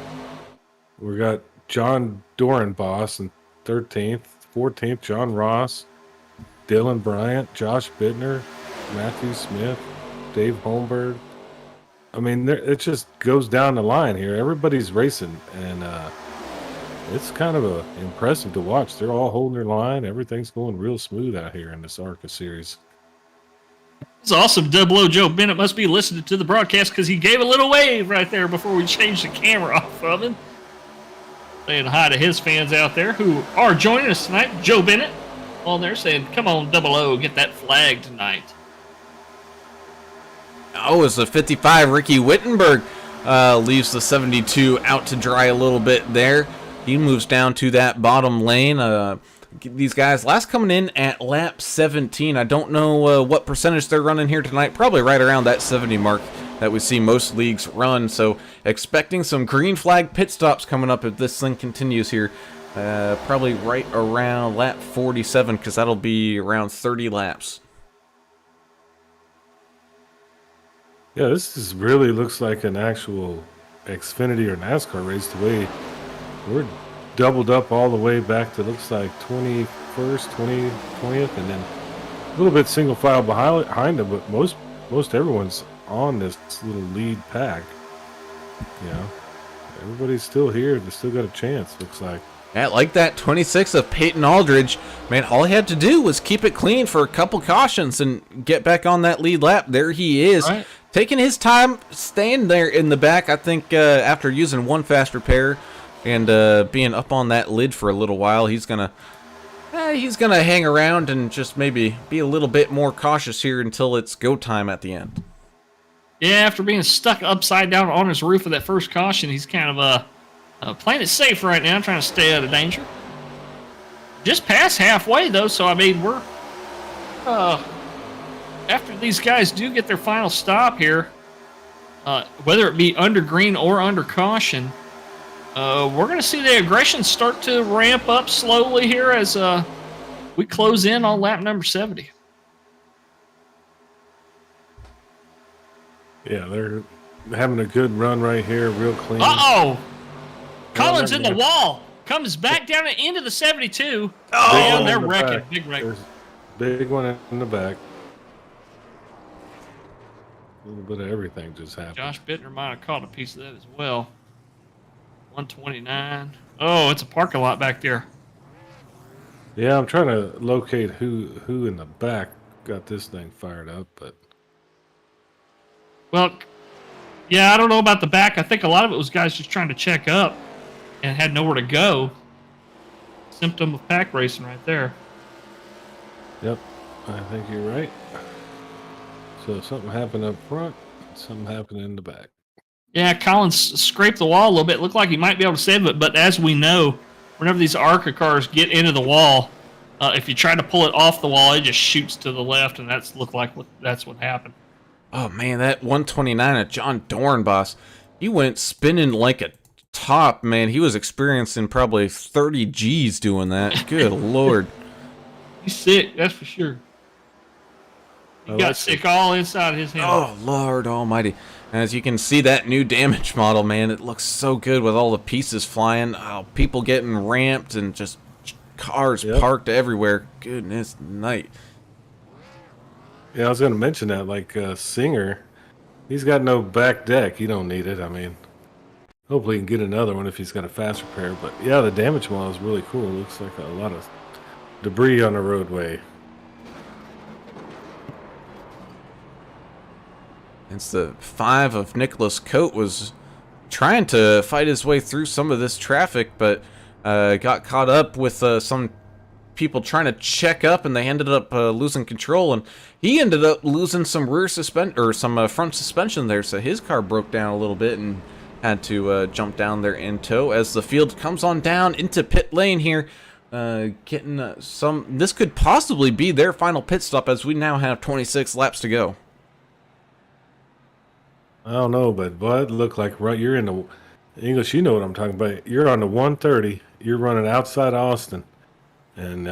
We got John Dorenboss in 13th, 14th, John Ross, Dylan Bryant, Josh Bittner, Matthew Smith, Dave Holmberg. I mean, it just goes down the line here. Everybody's racing, and it's kind of impressive to watch. They're all holding their line. Everything's going real smooth out here in this ARCA series. It's awesome. Double O Joe Bennett must be listening to the broadcast because he gave a little wave right there before we changed the camera off of him. Saying hi to his fans out there who are joining us tonight. Joe Bennett on there saying, come on, Double O, get that flag tonight. Oh, it's a 55. Ricky Wittenberg leaves the 72 out to dry a little bit there. He moves down to that bottom lane. These guys last coming in at lap 17. I don't know what percentage they're running here tonight. Probably right around that 70 mark that we see most leagues run. So expecting some green flag pit stops coming up if this thing continues here. Probably right around lap 47 because that'll be around 30 laps. Yeah, this really looks like an actual Xfinity or NASCAR race. The way we're doubled up all the way back to looks like 21st, 20th, and then a little bit single file behind them. But most everyone's on this little lead pack. Everybody's still here. They still got a chance. Looks like. Yeah, like that 26 of Peyton Aldridge, man, all he had to do was keep it clean for a couple cautions and get back on that lead lap. There he is, right. Taking his time, staying there in the back. I think after using one fast repair and being up on that lid for a little while, he's gonna hang around and just maybe be a little bit more cautious here until it's go time at the end. Yeah, after being stuck upside down on his roof of that first caution, he's kind of playing it safe right now, trying to stay out of danger. Just past halfway, though, so I mean, we're... after these guys do get their final stop here, whether it be under green or under caution, we're going to see the aggression start to ramp up slowly here as we close in on lap number 70. Yeah, they're having a good run right here, real clean. Uh-oh! Collins in the wall. Comes back down into the 72. Oh, man, they're wrecking. Big wreck. There's big one in the back. A little bit of everything just happened. Josh Bittner might have caught a piece of that as well. 129. Oh, it's a parking lot back there. Yeah, I'm trying to locate who in the back got this thing fired up, but... Well, yeah, I don't know about the back. I think a lot of it was guys just trying to check up and had nowhere to go. Symptom of pack racing right there. Yep, I think you're right. So something happened up front, something happened in the back. Yeah, Collins scraped the wall a little bit. Looked like he might be able to save it, but as we know, whenever these ARCA cars get into the wall, if you try to pull it off the wall, it just shoots to the left, and that's what happened. Oh man, that 129 of John Dornbos, he went spinning like a top, man. He was experiencing probably 30 G's doing that. Good Lord. He's sick, that's for sure. He got sick all inside his head. Oh, Lord almighty. As you can see, that new damage model, man, it looks so good with all the pieces flying. Oh, people getting ramped and just cars parked everywhere. Goodness night. Yeah, I was going to mention that, like Singer, he's got no back deck. He don't need it. I mean, hopefully he can get another one if he's got a fast repair. But yeah, the damage model is really cool. It looks like a lot of debris on the roadway. It's the 5 of Nicholas Coate was trying to fight his way through some of this traffic, but got caught up with some people trying to check up, and they ended up losing control, and he ended up losing some front suspension there, so his car broke down a little bit and had to jump down there in tow as the field comes on down into pit lane here, getting some. This could possibly be their final pit stop as we now have 26 laps to go. I don't know, but Bud, look like you're in the English. You know what I'm talking about. You're on the 130. You're running outside Austin, and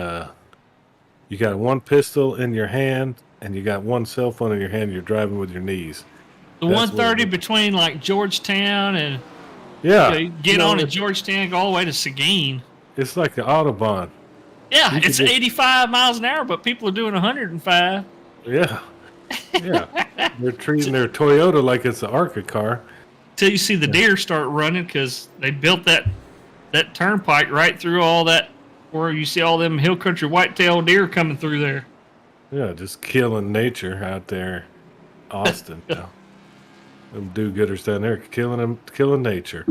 you got one pistol in your hand, and you got one cell phone in your hand. You're driving with your knees. The 130 between like Georgetown and get on to Georgetown, go all the way to Seguin. It's like the Autobahn. Yeah, it's 85 miles an hour, but people are doing 105. Yeah. Yeah, they're treating their Toyota like it's an ARCA car. Till you see the deer start running, because they built that turnpike right through all that, where you see all them hill country white-tailed deer coming through there. Yeah, just killing nature out there, Austin. Them do-gooders down there killing nature.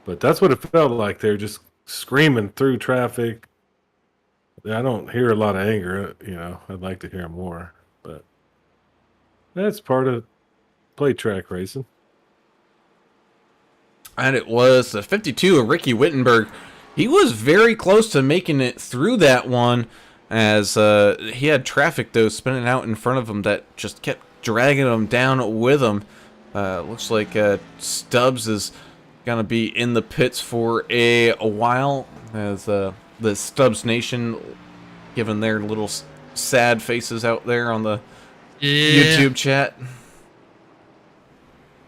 But that's what it felt like. They're just screaming through traffic. I don't hear a lot of anger. I'd like to hear more. But that's part of plate track racing. And it was the 52 of Ricky Wittenberg. He was very close to making it through that one, as he had traffic, though, spinning out in front of him that just kept dragging him down with him. Looks like Stubbs is going to be in the pits for a while, as the Stubbs Nation giving their little sad faces out there on the YouTube chat.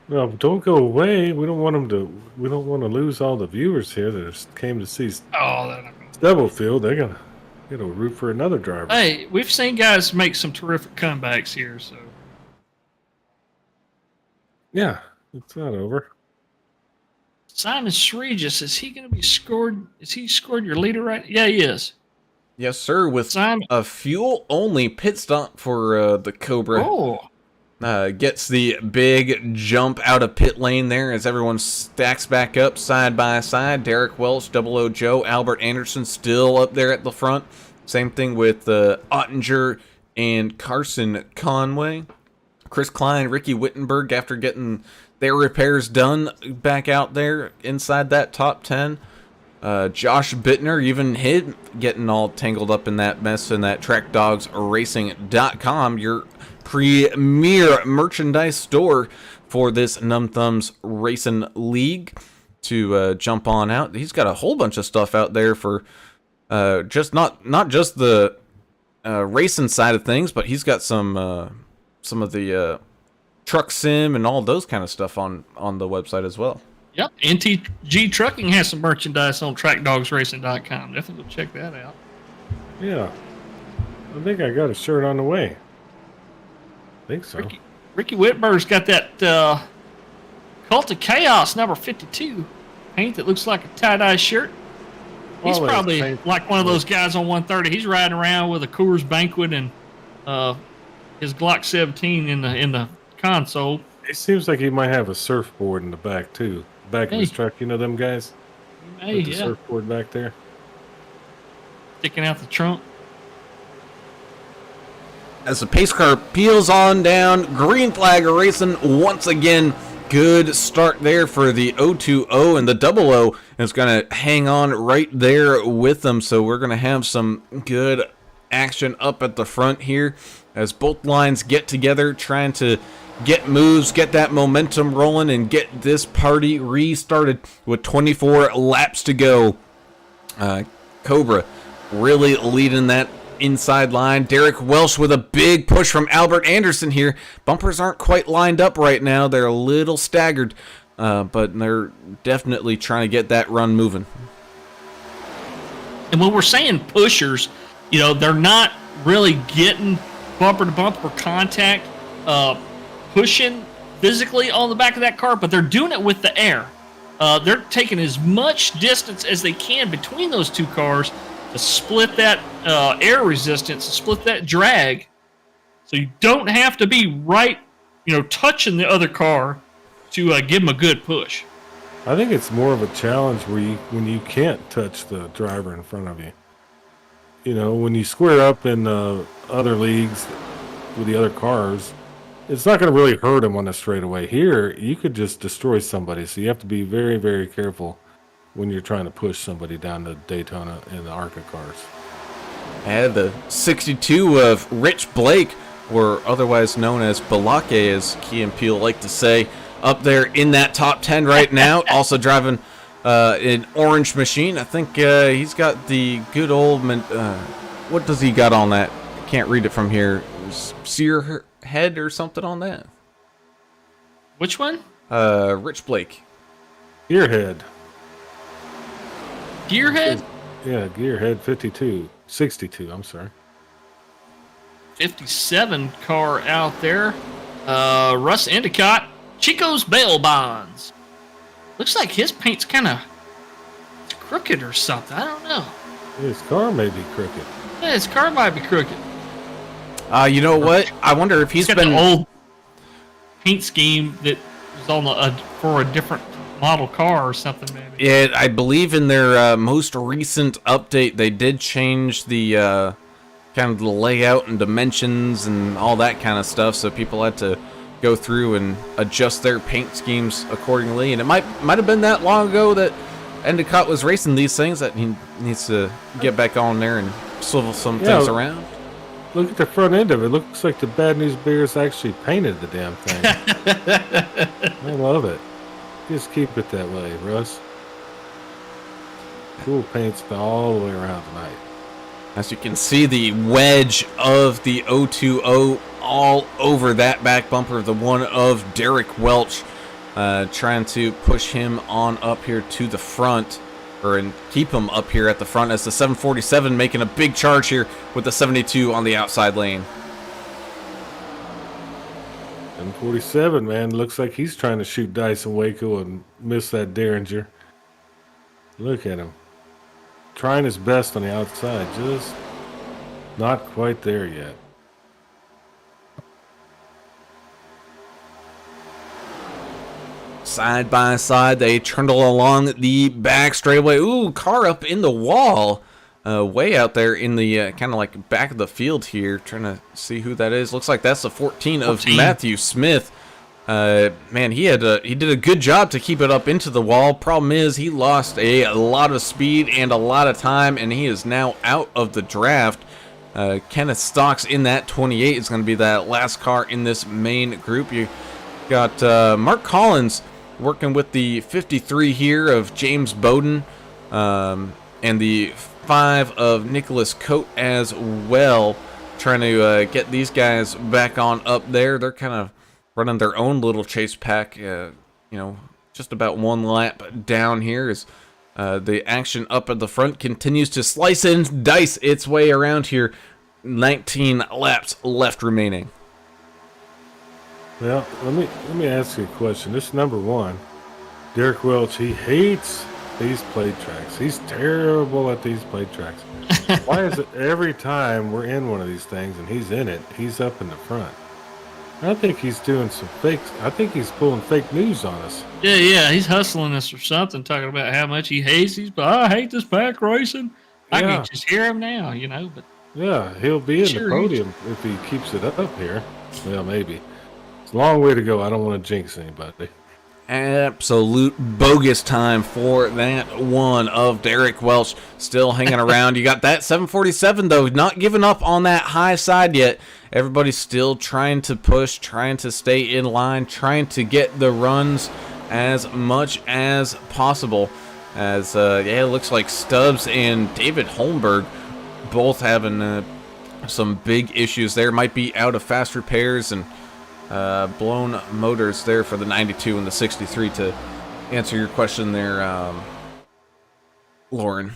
No, don't go away. We don't want to lose all the viewers here that came to see Stubblefield. They're gonna root for another driver. Hey, we've seen guys make some terrific comebacks here, so yeah, it's not over. Simon Sregis, is he going to be scored? Is he scored your leader right? Yeah, he is. Yes, sir, with a fuel-only pit stop for the Cobra. Oh. Gets the big jump out of pit lane there as everyone stacks back up side by side. Derek Welch, Double O Joe, Albert Anderson still up there at the front. Same thing with Ottinger and Carson Conway. Chris Klein, Ricky Wittenberg, after getting their repairs done, back out there inside that top 10. Josh Bittner, even him getting all tangled up in that mess in that TrackDogsRacing.com, your premier merchandise store for this Numb Thumbs Racing League, to jump on out. He's got a whole bunch of stuff out there for just not just the racing side of things, but he's got some of the truck sim and all those kind of stuff on the website as well. Yep, NTG Trucking has some merchandise on TrackDogsRacing.com. Definitely go check that out. Yeah. I think I got a shirt on the way. I think so. Ricky Whitberg's got that Cult of Chaos number 52 paint that looks like a tie-dye shirt. He's probably like one of those guys on 130. He's riding around with a Coors Banquet and his Glock 17 in the console. It seems like he might have a surfboard in the back too. Back of his truck, you know them guys? With the surfboard back there. Sticking out the trunk. As the pace car peels on down, green flag racing once again. Good start there for the 020, and the 00 is going to hang on right there with them. So we're going to have some good action up at the front here as both lines get together, trying to get moves, get that momentum rolling, and get this party restarted with 24 laps to go. Cobra really leading that inside line. Derek Welch with a big push from Albert Anderson here. Bumpers aren't quite lined up right now. They're a little staggered, but they're definitely trying to get that run moving. And when we're saying pushers, they're not really getting bumper-to-bumper contact, pushing physically on the back of that car, but they're doing it with the air. They're taking as much distance as they can between those two cars to split that air resistance, to split that drag, so you don't have to be right, touching the other car to give them a good push. I think it's more of a challenge when you can't touch the driver in front of you. When you square up in other leagues with the other cars, it's not going to really hurt them on the straightaway. Here, you could just destroy somebody, so you have to be very, very careful when you're trying to push somebody down the Daytona in the ARCA cars. And the 62 of Rich Blake, or otherwise known as Balake, as Key and Peele like to say, up there in that top 10 right now. Also driving an orange machine. I think he's got the good old... what does he got on that? I can't read it from here. Sear head or something on that. Which one? Rich Blake. Gearhead. Gearhead? Yeah, Gearhead 62, I'm sorry. 57 car out there. Russ Endicott. Chico's Bail Bonds. Looks like his paint's kind of crooked or something. I don't know. His car may be crooked. Yeah, his car might be crooked. You know what? I wonder if he's got been... an old paint scheme that was on for a different model car or something, maybe. Yeah, I believe in their most recent update, they did change the kind of the layout and dimensions and all that kind of stuff, so people had to go through and adjust their paint schemes accordingly. And it might have been that long ago that Endicott was racing these things that he needs to get back on there and swivel some things around. Look at the front end of it. Looks like the Bad News Bears actually painted the damn thing. I love it. Just keep it that way, Russ. Cool paints all the way around tonight. As you can see, the wedge of the 020 all over that back bumper, the one of Derek Welch, trying to push him on up here to the front, and keep him up here at the front, as the 747 making a big charge here with the 72 on the outside lane. 747, man, looks like he's trying to shoot dice in Waco and miss that Derringer. Look at him. Trying his best on the outside, just not quite there yet. Side by side, they trundle along the back straightaway. Ooh, car up in the wall. way out there in the kind of like back of the field here. Trying to see who that is. Looks like that's the 14 of Matthew Smith. Man, he did a good job to keep it up into the wall. Problem is, he lost a lot of speed and a lot of time, and he is now out of the draft. Kenneth Stocks in that 28 is going to be that last car in this main group. You got Mark Collins working with the 53 here of James Bowden, and the 5 of Nicholas Coate as well, trying to get these guys back on up there. They're kind of running their own little chase pack, you know, just about one lap down here as the action up at the front continues to slice and dice its way around here. 19 laps left remaining. Well, let me ask you a question. This number 1, Derek Welch, he hates these plate tracks. He's terrible at these plate tracks. Why is it every time we're in one of these things and he's in it, he's up in the front? I think he's doing some fakes. I think he's pulling fake news on us. Yeah, he's hustling us or something, talking about how much he hates these. But I hate this pack racing. I can just hear him now, you know. But yeah, he'll be in the podium if he keeps it up here. Well, maybe. It's a long way to go. I don't want to jinx anybody. Absolute bogus time for that one of Derek Welch, still hanging around. You got that 747 though, not giving up on that high side yet. Everybody's still trying to push, trying to stay in line, trying to get the runs as much as possible. As yeah, it looks like Stubbs and David Holmberg both having some big issues there. Might be out of fast repairs and blown motors there for the 92 and the 63 to answer your question there, Lauren.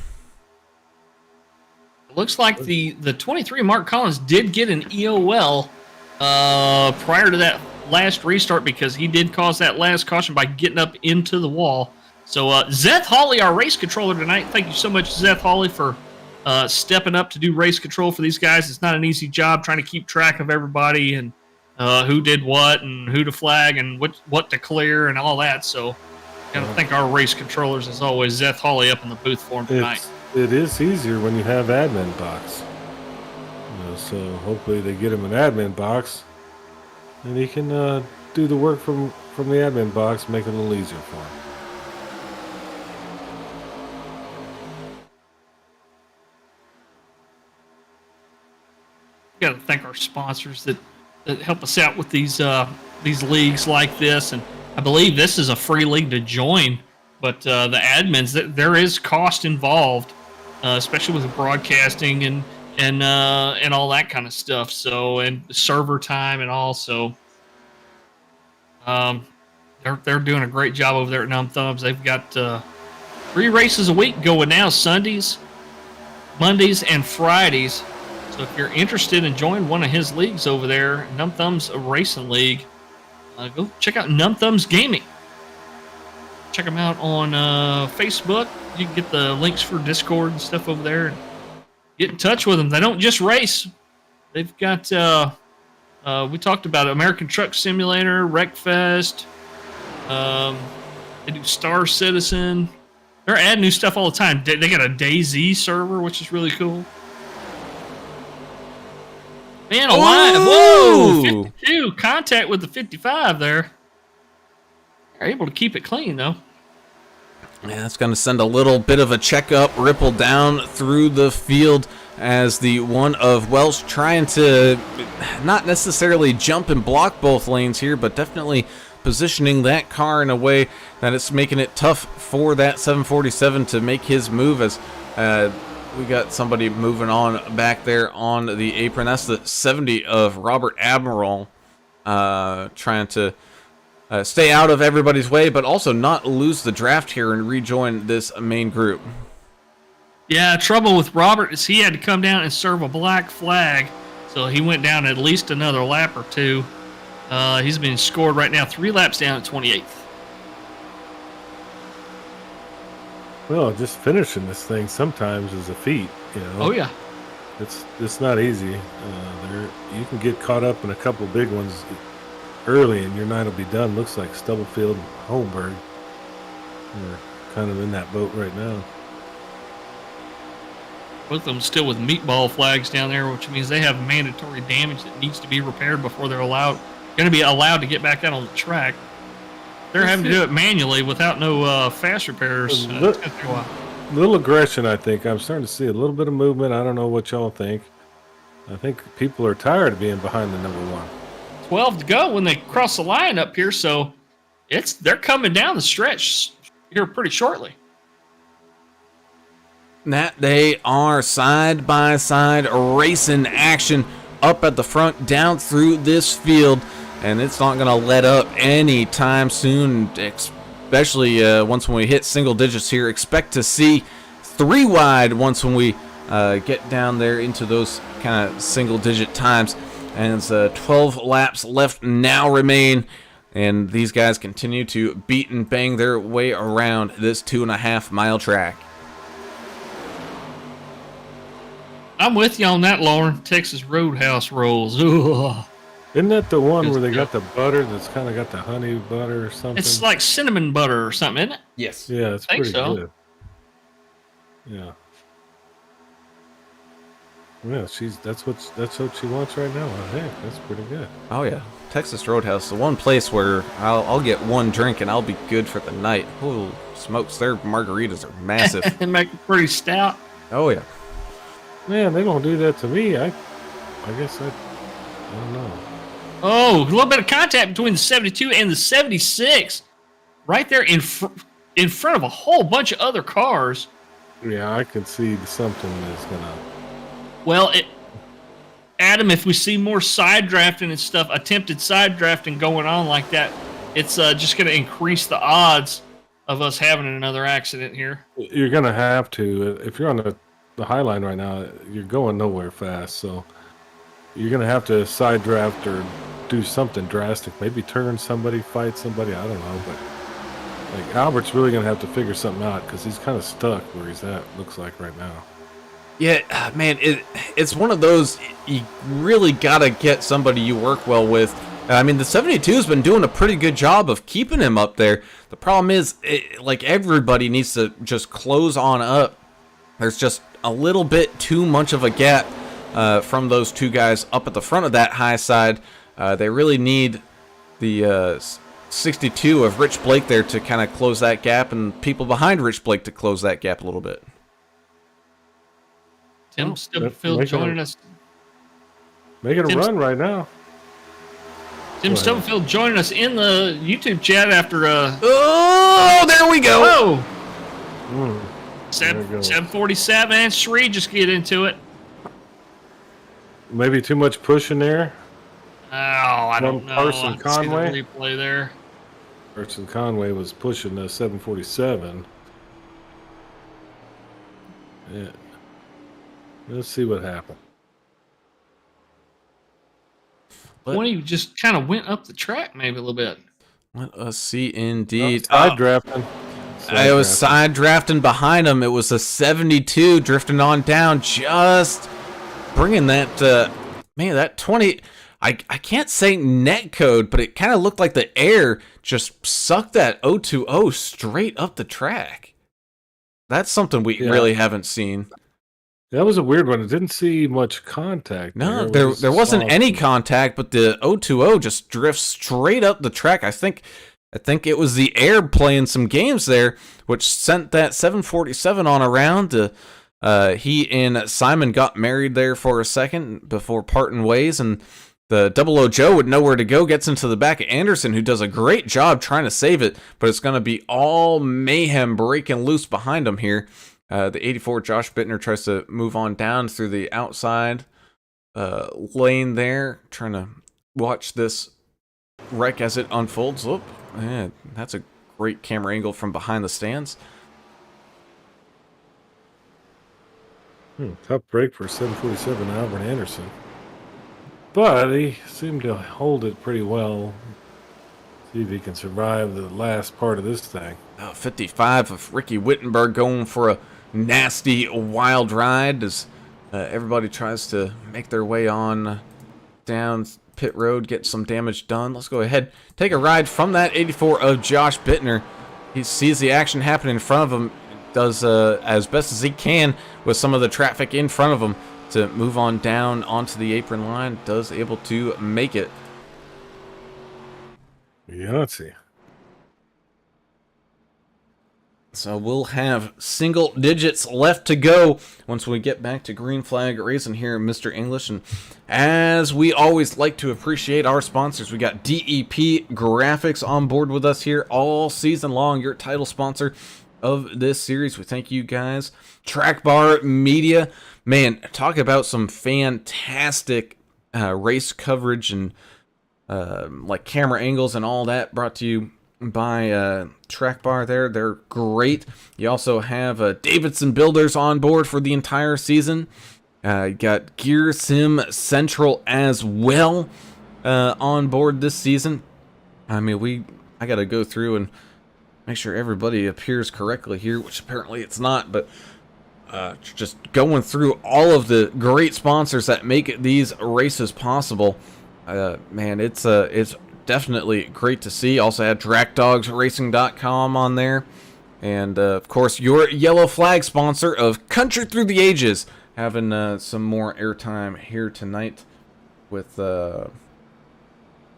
Looks like the 23 Mark Collins did get an EOL prior to that last restart because he did cause that last caution by getting up into the wall. So Zeth Hawley, our race controller tonight, thank you so much, Zeth Hawley, for stepping up to do race control for these guys. It's not an easy job trying to keep track of everybody and who did what and who to flag and what to clear and all that. So gotta thank our race controllers as always. Zeth Hawley up in the booth for him tonight. It is easier when you have admin box. You know, so hopefully they get him an admin box and he can do the work from the admin box, make it a little easier for him. Got to thank our sponsors that help us out with these leagues like this, and I believe this is a free league to join. But the admins, there is cost involved, especially with broadcasting and all that kind of stuff. So and server time and all. So they're doing a great job over there at Numb Thumbs. They've got 3 races a week going now: Sundays, Mondays, and Fridays. So if you're interested in joining one of his leagues over there, Numb Thumbs Racing League, go check out Numb Thumbs Gaming. Check them out on Facebook. You can get the links for Discord and stuff over there. And get in touch with them. They don't just race. They've got, we talked about American Truck Simulator, Wreckfest. They do Star Citizen. They're adding new stuff all the time. They got a DayZ server, which is really cool. Man alive. Whoa! 52. Contact with the 55 there. They're able to keep it clean, though. Yeah, that's going to send a little bit of a checkup ripple down through the field as the one of Welch trying to not necessarily jump and block both lanes here, but definitely positioning that car in a way that it's making it tough for that 747 to make his move as we got somebody moving on back there on the apron. That's the 70 of Robert Admiral trying to stay out of everybody's way, but also not lose the draft here and rejoin this main group. Yeah, trouble with Robert is he had to come down and serve a black flag, so he went down at least another lap or 2. He's been scored right now 3 laps down at 28th. Well, just finishing this thing sometimes is a feat, you know. Oh yeah, it's not easy. You can get caught up in a couple big ones early, and your night will be done. Looks like Stubblefield and Holmberg are kind of in that boat right now. Both of them still with meatball flags down there, which means they have mandatory damage that needs to be repaired before they're going to be allowed to get back out on the track. They're having to do it manually without no fast repairs. It's gonna take a while. Little aggression, I think. I'm starting to see a little bit of movement. I don't know what y'all think. I think people are tired of being behind the number one. 12 to go when they cross the line up here, so they're coming down the stretch here pretty shortly. That they are side by side racing action up at the front, down through this field, and it's not going to let up anytime soon, especially once when we hit single digits here. Expect to see 3 wide once when we get down there into those kind of single digit times. And it's 12 laps left now remain, and these guys continue to beat and bang their way around this 2.5 mile track. I'm with you on that, Lauren. Texas Roadhouse rolls. Ugh. Isn't that the one where they got the butter that's kind of got the honey butter or something? It's like cinnamon butter or something, isn't it? Yes. Yeah, it's I think pretty so. good. Yeah. Yeah, that's what she wants right now. I think that's pretty good. Oh yeah, Texas Roadhouse, the one place where I'll get one drink and I'll be good for the night. Oh, smokes! Their margaritas are massive. And make it pretty stout. Oh yeah. Man, they don't do that to me. I guess I don't know. Oh, a little bit of contact between the 72 and the 76. Right there in front of a whole bunch of other cars. Yeah, I can see something that's gonna. Well, Adam, if we see more side drafting and stuff, attempted side drafting going on like that, it's just going to increase the odds of us having another accident here. You're gonna have to. If you're on the high line right now, you're going nowhere fast. So you're gonna have to side draft or do something drastic. Maybe turn somebody, fight somebody. I don't know, but like Albert's really gonna have to figure something out because he's kind of stuck where he's at. Looks like right now. Yeah, man, it's one of those, you really gotta get somebody you work well with. I mean, the 72's been doing a pretty good job of keeping him up there. The problem is, like, everybody needs to just close on up. There's just a little bit too much of a gap from those two guys up at the front of that high side. They really need the 62 of Rich Blake there to kind of close that gap, and people behind Rich Blake to close that gap a little bit. Tim Stubblefield joining us. Making a run right now. Tim Stubblefield joining us in the YouTube chat after. Oh, there we go. Oh, 747 and Shree just get into it. Maybe too much push in there. Oh, I don't know. Carson Conway. See the replay there. Carson Conway was pushing the 747. Yeah. Let's see what happened. 20 just kind of went up the track maybe a little bit. Let us see indeed. Side drafting. I was side drafting behind him. It was a 72 drifting on down, just bringing that, man, that 20. I can't say net code, but it kind of looked like the air just sucked that 020 straight up the track. That's something we really haven't seen. That was a weird one. It didn't see much contact. No, there wasn't any contact, but the 020 just drifts straight up the track. I think it was the air playing some games there, which sent that 747 on around. He and Simon got married there for a second before parting ways, and the 00 Joe with nowhere to go gets into the back of Anderson, who does a great job trying to save it, but it's going to be all mayhem breaking loose behind him here. The 84 Josh Bittner tries to move on down through the outside lane there, trying to watch this wreck as it unfolds. Look, man, that's a great camera angle from behind the stands. Tough break for 747 Albert Anderson. But he seemed to hold it pretty well. See if he can survive the last part of this thing. 55 of Ricky Wittenberg going for a nasty wild ride as everybody tries to make their way on down pit road, get some damage done. Let's go ahead, take a ride from that 84 of Josh Bittner. He sees the action happening in front of him, does as best as he can with some of the traffic in front of him to move on down onto the apron line. Does able to make it. Yeah, let's see. So we'll have single digits left to go once we get back to green flag racing here, Mr. English. And as we always like to appreciate our sponsors, we got DEP Graphics on board with us here all season long, your title sponsor of this series. We thank you guys. Track Bar Media, man, talk about some fantastic race coverage and like camera angles and all that, brought to you by Track Bar there. They're great. You also have Davidson Builders on board for the entire season. You got Gear Sim Central as well on board this season. I mean, I got to go through and make sure everybody appears correctly here, which apparently it's not, but just going through all of the great sponsors that make these races possible. Man, it's definitely great to see. Also had DrackDogsRacing.com on there. And, of course, your yellow flag sponsor of Country Through the Ages, having some more airtime here tonight with... let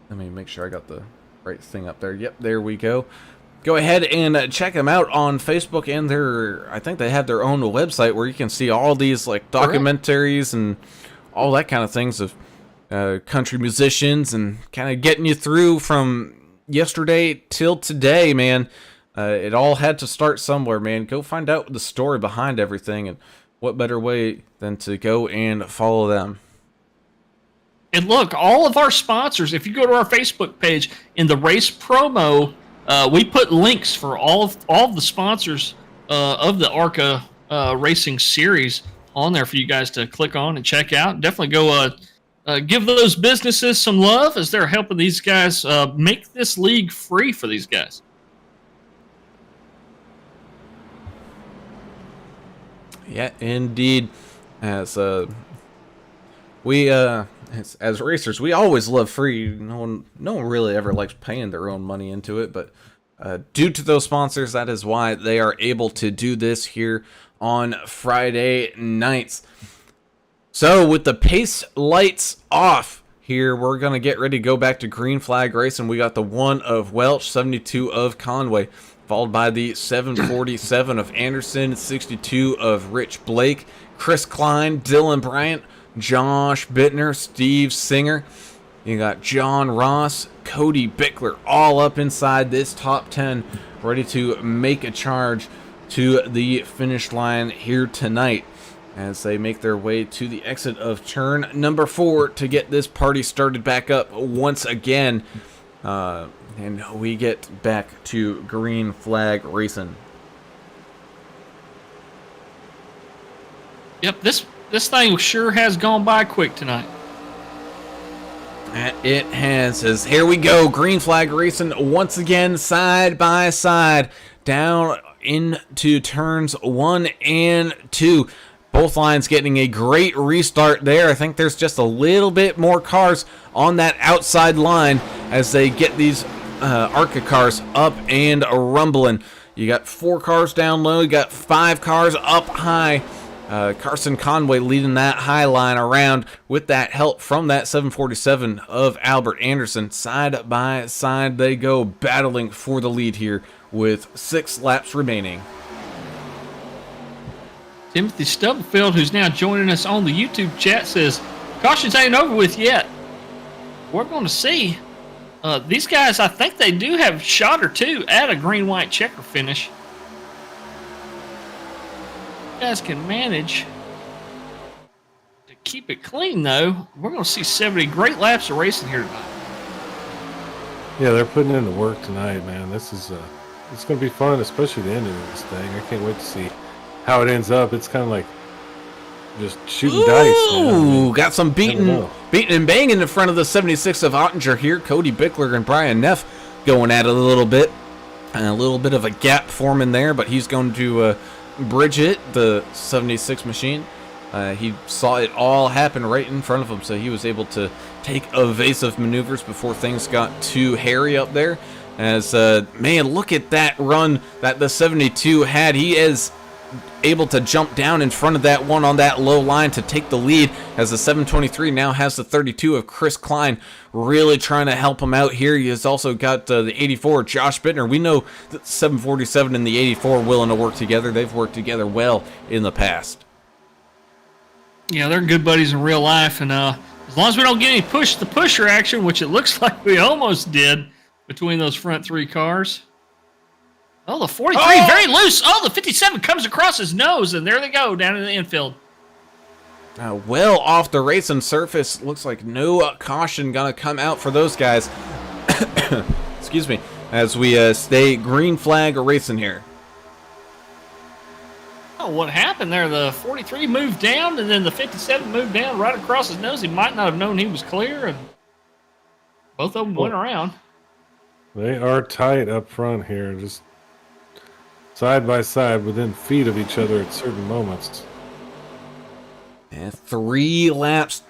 me make sure I got the right thing up there. Yep, there we go. Go ahead and check them out on Facebook, and I think they have their own website where you can see all these like documentaries and all that kind of things of country musicians, and kind of getting you through from yesterday till today, man. It all had to start somewhere, man. Go find out the story behind everything, and what better way than to go and follow them. And look, all of our sponsors, if you go to our Facebook page, in the race promo, we put links for all of the sponsors of the ARCA racing series on there for you guys to click on and check out. Definitely go give those businesses some love as they're helping these guys make this league free for these guys. Yeah, indeed. As as racers, we always love free. No one really ever likes paying their own money into it, but due to those sponsors, that is why they are able to do this here on Friday nights. So with the pace lights off here, we're going to get ready to go back to green flag racing. We got the 1 of Welch, 72 of Conway, followed by the 747 of Anderson, 62 of Rich Blake, Chris Klein, Dylan Bryant, Josh Bittner, Steve Singer. You got John Ross, Cody Bickler, all up inside this top 10, ready to make a charge to the finish line here tonight as they make their way to the exit of turn number 4 to get this party started back up once again. And we get back to green flag racing. Yep, this thing sure has gone by quick tonight. It has. As here we go, green flag racing once again, side by side, down into turns 1 and 2. Both lines getting a great restart there. I think there's just a little bit more cars on that outside line as they get these ARCA cars up and rumbling. You got 4 cars down low, you got 5 cars up high. Carson Conway leading that high line around with that help from that 747 of Albert Anderson. Side by side they go, battling for the lead here with 6 laps remaining. Timothy Stubblefield, who's now joining us on the YouTube chat, says, cautions ain't over with yet. We're going to see. These guys, I think they do have a shot or two at a green-white checker finish. You guys can manage to keep it clean, though. We're going to see 70 great laps of racing here tonight. Yeah, they're putting in the work tonight, man. This is it's going to be fun, especially the end of this thing. I can't wait to see how it ends up. It's kind of like just shooting dice. Ooh, got some beating and banging in front of the 76 of Ottinger here. Cody Bickler and Brian Neff going at it a little bit. And a little bit of a gap forming there, but he's going to bridge it, the 76 machine. He saw it all happen right in front of him, so he was able to take evasive maneuvers before things got too hairy up there. As, man, look at that run that the 72 had. He is able to jump down in front of that one on that low line to take the lead, as the 723 now has the 32 of Chris Klein really trying to help him out here. He has also got the 84 Josh Bittner. We know that 747 and the 84 willing to work together. They've worked together well in the past. Yeah, they're good buddies in real life, and as long as we don't get any push-the-pusher action, which it looks like we almost did between those front three cars. Oh, the 43, very loose. Oh, the 57 comes across his nose, and there they go, down in the infield. Well off the racing surface. Looks like no caution going to come out for those guys. Excuse me. As we stay green flag racing here. Oh, what happened there? The 43 moved down, and then the 57 moved down right across his nose. He might not have known he was clear, and both of them went around. They are tight up front here, just side by side, within feet of each other at certain moments. And 3 laps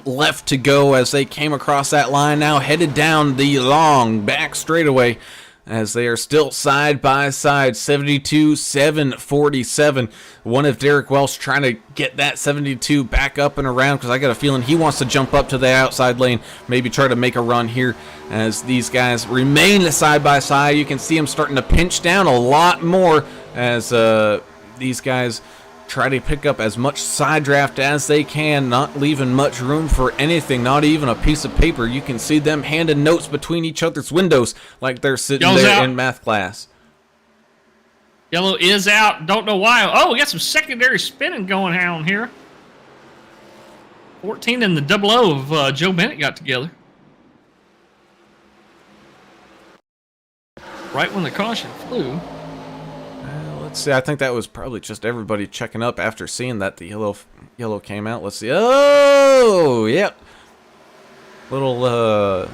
left to go as they came across that line, now headed down the long back straightaway as they are still side by side. 72, 747. One of Derek Welch trying to get that 72 back up and around, because I got a feeling he wants to jump up to the outside lane, maybe try to make a run here as these guys remain side by side. You can see them starting to pinch down a lot more as these guys try to pick up as much side draft as they can, not leaving much room for anything, not even a piece of paper. You can see them handing notes between each other's windows like they're sitting there in math class. Yellow is out. Don't know why. Oh, we got some secondary spinning going on here. 14 and the 00 of Joe Bennett got together. Right when the caution flew. Let's see. I think that was probably just everybody checking up after seeing that the yellow came out. Let's see. Oh, yep. Little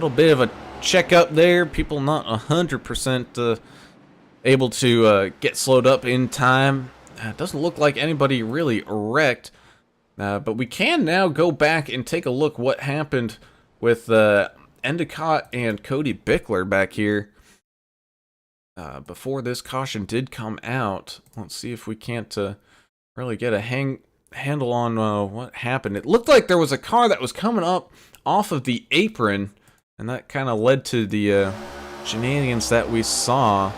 bit of a checkup there. People not 100% able to get slowed up in time. It doesn't look like anybody really wrecked. But we can now go back and take a look what happened with Endicott and Cody Bickler back here. Before this caution did come out. Let's see if we can't really get a handle on what happened. It looked like there was a car that was coming up off of the apron, and that kind of led to the shenanigans that we saw.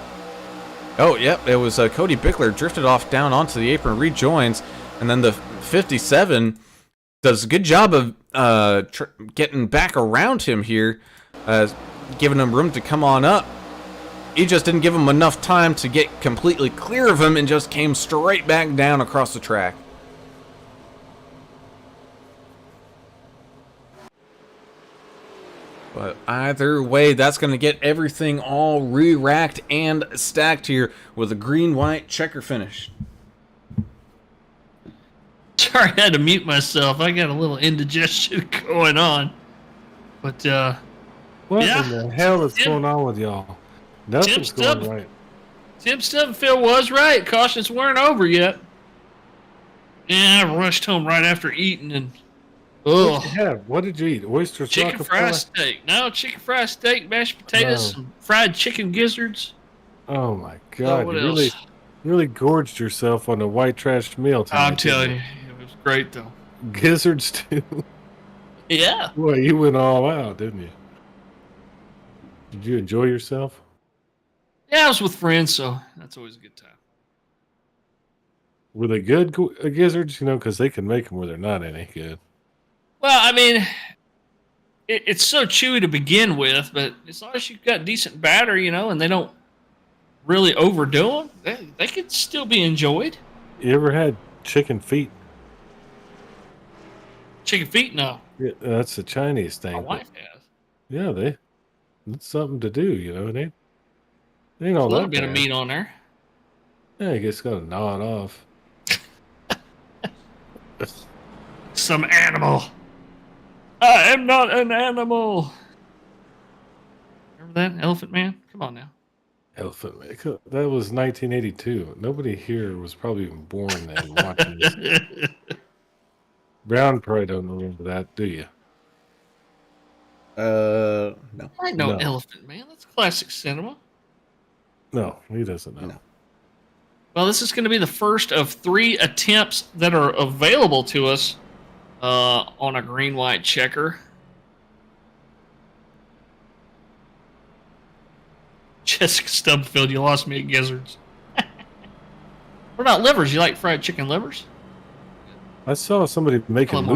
Oh, yep, it was Cody Bickler drifted off down onto the apron, rejoins, and then the 57 does a good job of getting back around him here, giving him room to come on up. He just didn't give him enough time to get completely clear of him and just came straight back down across the track. But either way, that's going to get everything all re-racked and stacked here with a green-white checker finish. Sorry, I had to mute myself. I got a little indigestion going on. But, What yeah. in the hell is going on with y'all? Nothing's going right. Tim Stubblefield was right. Cautions weren't over yet. Yeah, I rushed home right after eating and... What did you have? What did you eat? Oysters? Chicken fried steak. No, chicken fried steak, mashed potatoes, some fried chicken gizzards. Oh my God! what You really gorged yourself on a white trash meal tonight. I'm telling you, it was great though. Gizzards too. Yeah. Boy, you went all out, didn't you? Did you enjoy yourself? Yeah, I was with friends, so that's always a good time. Were they good gizzards? You know, because they can make them where they're not any good. Well, I mean, it's so chewy to begin with, but as long as you've got decent batter, you know, and they don't really overdo them, they could still be enjoyed. You ever had chicken feet? Chicken feet? No. Yeah, that's a Chinese thing. My wife has. Yeah, it's something to do, you know. It ain't all A little that bit bad. of meat on there. Yeah, you just gotta gnaw it off. Some animal. I am not an animal. Remember that? Elephant Man? Come on now. Elephant Man. That was 1982. Nobody here was probably even born then watching this. Brown probably don't remember that, do you? No. I know No. Elephant Man. That's classic cinema. No, he doesn't know. No. Well, this is going to be the first of 3 attempts that are available to us on a green-white checker. Jessica Stubblefield, you lost me at gizzards. What about livers? You like fried chicken livers? I saw somebody making Hello,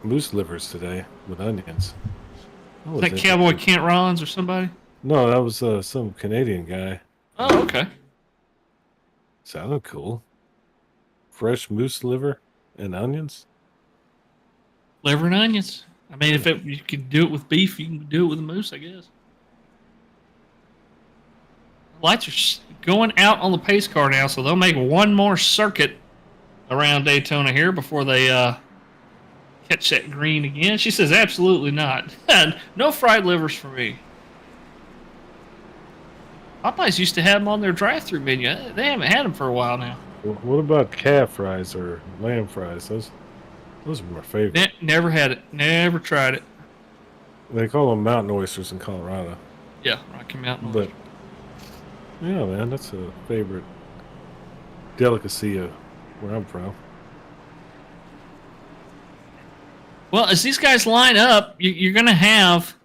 moose livers today with onions. Is that Cowboy Kent Rollins or somebody? No, that was some Canadian guy. Oh, okay. Sounded cool. Fresh moose liver and onions. Liver and onions. I mean, if you could do it with beef, you can do it with a moose, I guess. Lights are going out on the pace car now, so they'll make one more circuit around Daytona here before they catch that green again. She says, absolutely not. No fried livers for me. Popeyes used to have them on their drive-thru menu. They haven't had them for a while now. What about calf fries or lamb fries? Those are my favorite. Never had it. Never tried it. They call them mountain oysters in Colorado. Yeah, Rocky Mountain. But yeah, man, that's a favorite delicacy of where I'm from. Well, as these guys line up, you're going to have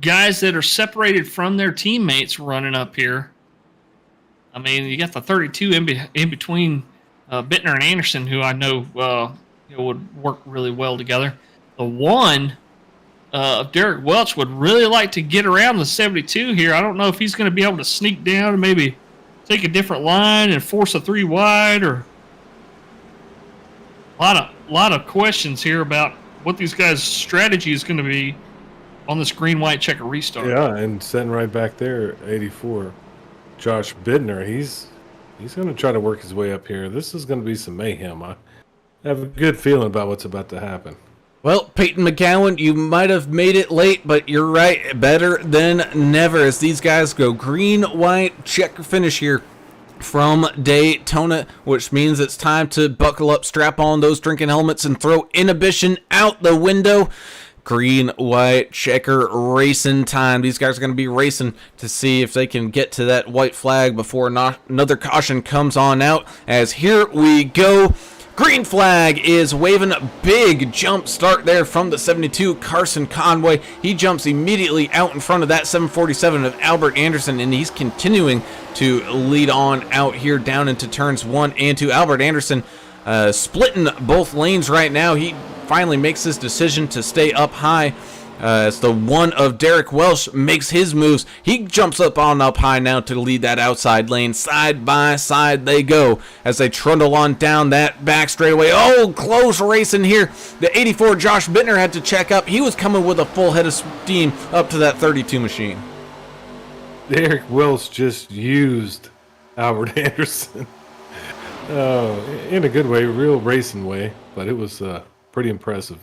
guys that are separated from their teammates running up here. I mean, you got the 32 in between Bittner and Anderson, who I know, would work really well together. The one of Derek Welch would really like to get around the 72 here. I don't know if he's going to be able to sneak down and maybe take a different line and force a 3 wide, or a lot of questions here about what these guys' strategy is going to be on this green-white checker restart. Yeah, and sitting right back there, 84, Josh Bittner. He's going to try to work his way up here. This is going to be some mayhem. I have a good feeling about what's about to happen. Well, Peyton McGowan, you might have made it late, but you're right. Better than never as these guys go green-white checker finish here from Daytona, which means it's time to buckle up, strap on those drinking helmets, and throw inhibition out the window. Green, white, checker, racing time. These guys are going to be racing to see if they can get to that white flag before another caution comes on out. As here we go. Green flag is waving. A big jump start there from the 72, Carson Conway. He jumps immediately out in front of that 747 of Albert Anderson, and he's continuing to lead on out here down into turns 1 and 2. Albert Anderson splitting both lanes right now. He finally makes his decision to stay up high. As the one of Derek Welch makes his moves, he jumps up high now to lead that outside lane. Side by side they go as they trundle on down that back straightaway. Oh, close racing here. The 84 Josh Bittner had to check up. He was coming with a full head of steam up to that 32 machine. Derek Welch just used Albert Anderson. In a good way, real racing way, but it was pretty impressive.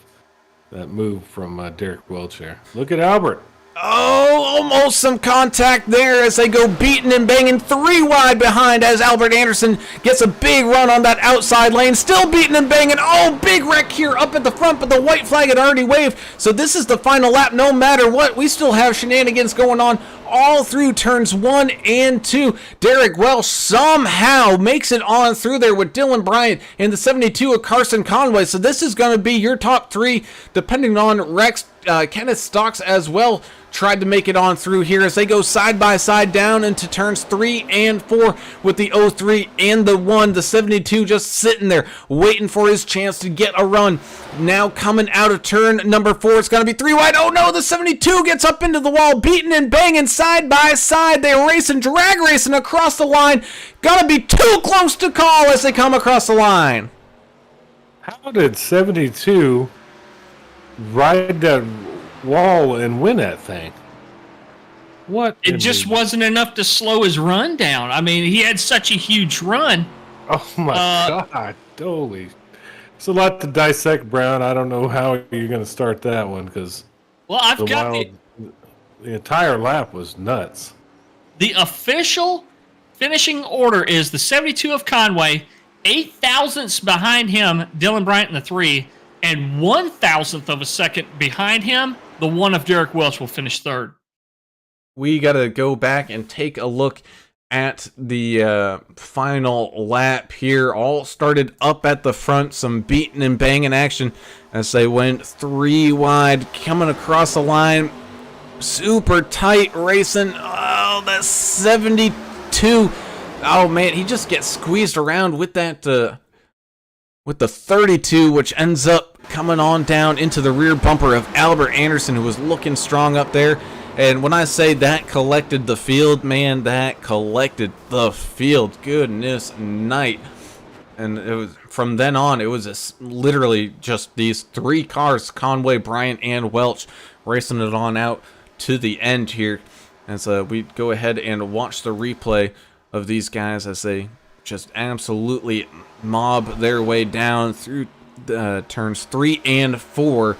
That move from Derek Welch there. Look at Albert. Oh, almost some contact there as they go beating and banging 3 wide behind as Albert Anderson gets a big run on that outside lane. Still beating and banging. Oh, big wreck here up at the front, but the white flag had already waved. So this is the final lap no matter what. We still have shenanigans going on all through turns 1 and 2. Derek Welch somehow makes it on through there with Dylan Bryant and the 72 of Carson Conway. So this is going to be your top 3, depending on Rex. Kenneth Stocks as well tried to make it on through here as they go side by side down into turns 3 and 4 with the 03 and the 1. The 72 just sitting there waiting for his chance to get a run. Now coming out of turn number 4, it's going to be 3 wide. Oh no, the 72 gets up into the wall, beating and banging side by side. They're racing, drag racing across the line. Gonna be too close to call as they come across the line. How did 72 ride that wall and win that thing? What? It just wasn't enough to slow his run down. I mean, he had such a huge run. Oh my God. Holy. It's a lot to dissect, Brown. I don't know how you're going to start that one because the entire lap was nuts. The official finishing order is the 72 of Conway, 8 thousandths behind him, Dylan Bryant in the 3, and 1,000th of a second behind him, the one of Derek Welch will finish 3rd. We got to go back and take a look at the final lap here. All started up at the front, some beating and banging action as they went 3 wide, coming across the line. Super tight racing. Oh, that's 72. Oh, man, he just gets squeezed around with that, with the 32, which ends up coming on down into the rear bumper of Albert Anderson, who was looking strong up there. And when I say that collected the field, man, that collected the field. Goodness night. And it was from then on, it was literally just these 3 cars, Conway, Bryant, and Welch, racing it on out to the end here. As we go ahead and watch the replay of these guys as they just absolutely mob their way down through turns 3 and 4.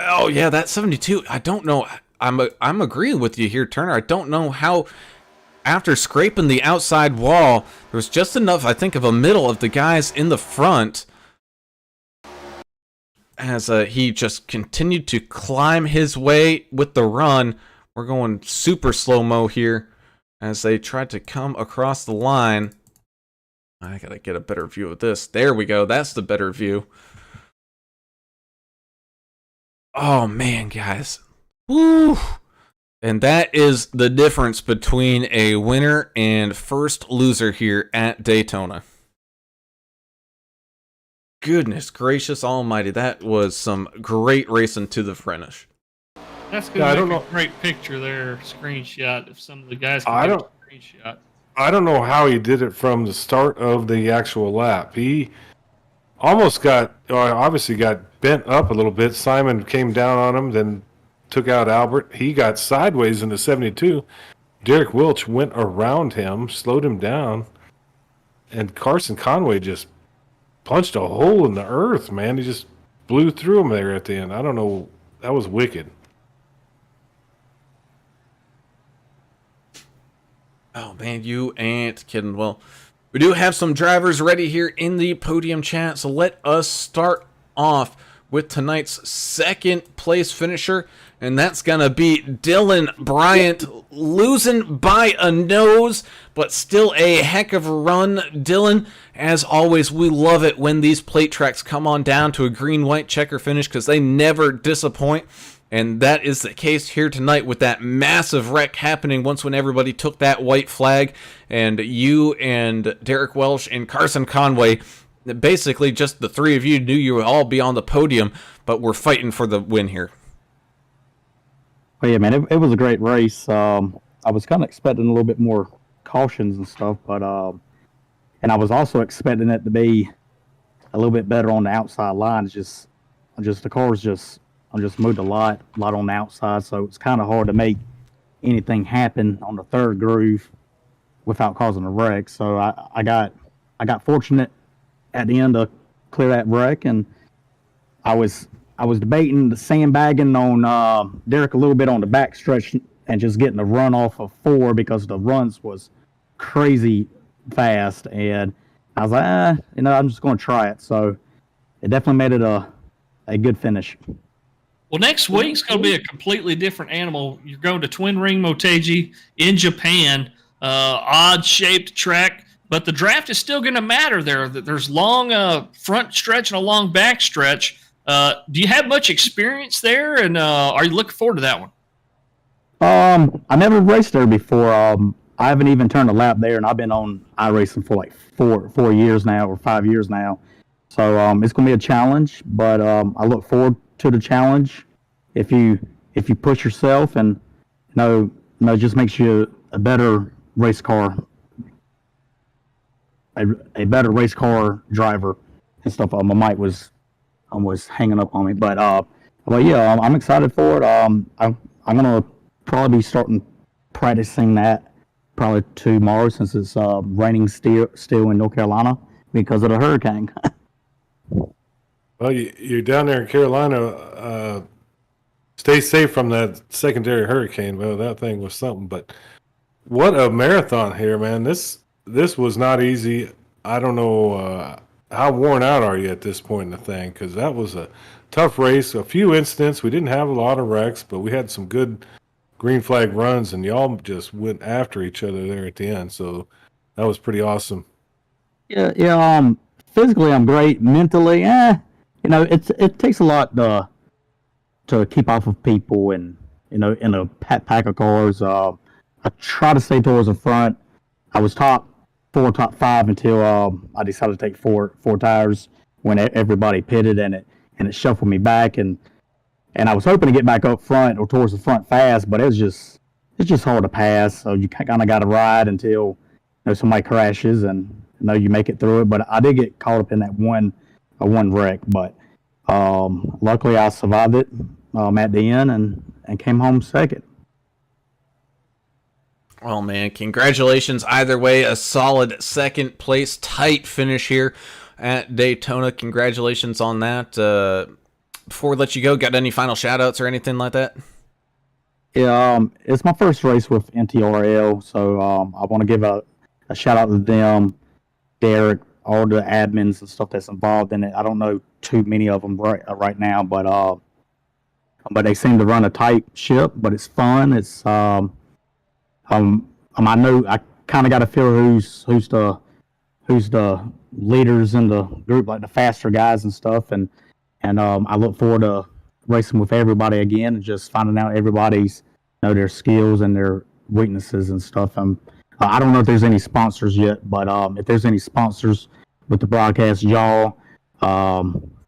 Oh yeah, that 72. I don't know. I'm agreeing with you here, Turner. I don't know how. After scraping the outside wall, there was just enough, I think, of a middle of the guys in the front. As he just continued to climb his way with the run. We're going super slow-mo here as they tried to come across the line. I gotta get a better view of this. There we go. That's the better view. Oh, man, guys. Woo! And that is the difference between a winner and first loser here at Daytona. Goodness gracious almighty. That was some great racing to the finish. That's good. I don't know. Great picture there, screenshot of some of the guys. Screenshot. I don't know how he did it from the start of the actual lap. He almost obviously got bent up a little bit. Simon came down on him, then took out Albert. He got sideways into 72. Derek Welch went around him, slowed him down, and Carson Conway just punched a hole in the earth, man. He just blew through him there at the end. I don't know. That was wicked. Oh, man, you ain't kidding. Well, we do have some drivers ready here in the podium chat, so let us start off with tonight's second place finisher, and that's going to be Dylan Bryant, losing by a nose, but still a heck of a run. Dylan, as always, we love it when these plate tracks come on down to a green-white checker finish because they never disappoint. And that is the case here tonight with that massive wreck happening once when everybody took that white flag. And you and Derek Welch and Carson Conway, basically just the 3 of you knew you would all be on the podium, but we're fighting for the win here. Well, yeah, man, it was a great race. I was kind of expecting a little bit more cautions and stuff, but and I was also expecting it to be a little bit better on the outside lines. Just the cars just moved a lot on the outside, so it's kind of hard to make anything happen on the third groove without causing a wreck. So I got fortunate at the end to clear that wreck, and I was debating the sandbagging on Derek a little bit on the back stretch and just getting the run off of 4 because the runs was crazy fast, and I was like, I'm just going to try it. So it definitely made it a good finish. Well, next week's going to be a completely different animal. You're going to Twin Ring Motegi in Japan, odd-shaped track, but the draft is still going to matter there. There's long front stretch and a long back stretch. Do you have much experience there, and are you looking forward to that one? I never raced there before. I haven't even turned a lap there, and I've been on iRacing for like 4 years now or 5 years now. So it's going to be a challenge, but I look forward to the challenge. If you push yourself, and it just makes you a better race car, a better race car driver and stuff. My mic was almost hanging up on me, but yeah, I'm excited for it. I'm gonna probably be starting practicing that probably tomorrow since it's raining still in North Carolina because of the hurricane. Well, you're down there in Carolina. Stay safe from that secondary hurricane. Well, that thing was something. But what a marathon here, man. This was not easy. I don't know how worn out are you at this point in the thing, because that was a tough race. A few incidents. We didn't have a lot of wrecks, but we had some good green flag runs, and y'all just went after each other there at the end. So that was pretty awesome. Yeah, yeah. Physically, I'm great. Mentally, it takes a lot to keep off of people, and in a pack of cars. I try to stay towards the front. I was top 4, top 5 until I decided to take four tires when everybody pitted, and it shuffled me back, and I was hoping to get back up front or towards the front fast, but it's just hard to pass. So you kind of got to ride until somebody crashes, and you make it through it. But I did get caught up in that one wreck, but luckily I survived it at the end and came home second. Oh man, congratulations either way. A solid second place, tight finish here at Daytona. Congratulations on that. Before we let you go, got any final shout outs or anything like that? Yeah, it's my first race with NTRL, so I want to give a shout out to them, Derek, all the admins and stuff that's involved in it. I don't know too many of them right now, but they seem to run a tight ship. But it's fun. It's I know I kind of got to feel who's the leaders in the group, like the faster guys and stuff, and I look forward to racing with everybody again and just finding out everybody's their skills and their weaknesses and stuff. I don't know if there's any sponsors yet, but if there's any sponsors with the broadcast, y'all,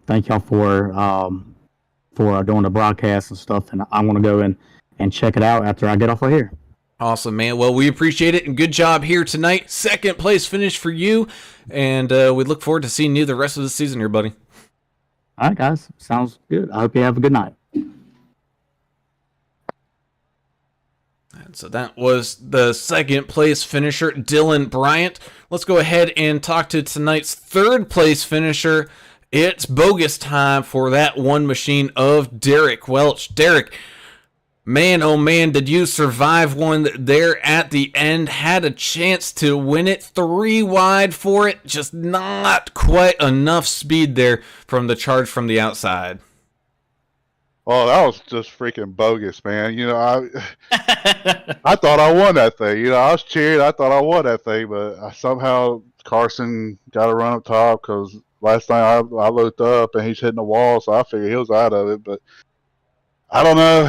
thank y'all for doing the broadcast and stuff. And I want to go and check it out after I get off of here. Awesome, man. Well, we appreciate it, and good job here tonight. Second place finish for you, and we look forward to seeing you the rest of the season here, buddy. All right, guys. Sounds good. I hope you have a good night. And so that was the second place finisher, Dylan Bryant. Let's go ahead and talk to tonight's third place finisher. It's bogus time for that one machine of Derek Welch. Derek, man, oh man, did you survive one there at the end. Had a chance to win it, 3 wide for it. Just not quite enough speed there from the charge from the outside. Oh, that was just freaking bogus, man. I thought I won that thing. I was cheering. I thought I won that thing, but somehow Carson got to run up top because last time I looked up and he's hitting the wall, so I figured he was out of it. But I don't know.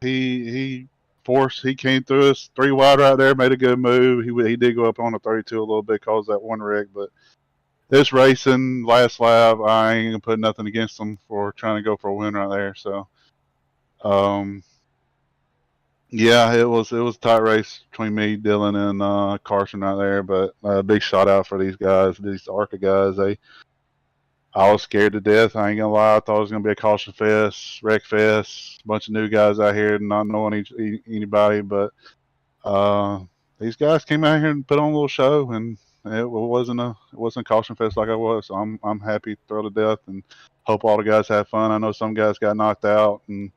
He came through us 3 wide right there, made a good move. He did go up on the 32 a little bit, caused that one wreck, but this racing last lap, I ain't gonna put nothing against them for trying to go for a win right there. So, yeah, it was a tight race between me, Dylan, and Carson right there. But a big shout out for these guys, these ARCA guys. I was scared to death. I ain't gonna lie. I thought it was gonna be a caution fest, wreck fest, a bunch of new guys out here not knowing anybody. But these guys came out here and put on a little show, and it wasn't a caution fest like I was. So I'm happy to throw to death, and hope all the guys have fun. I know some guys got knocked out, and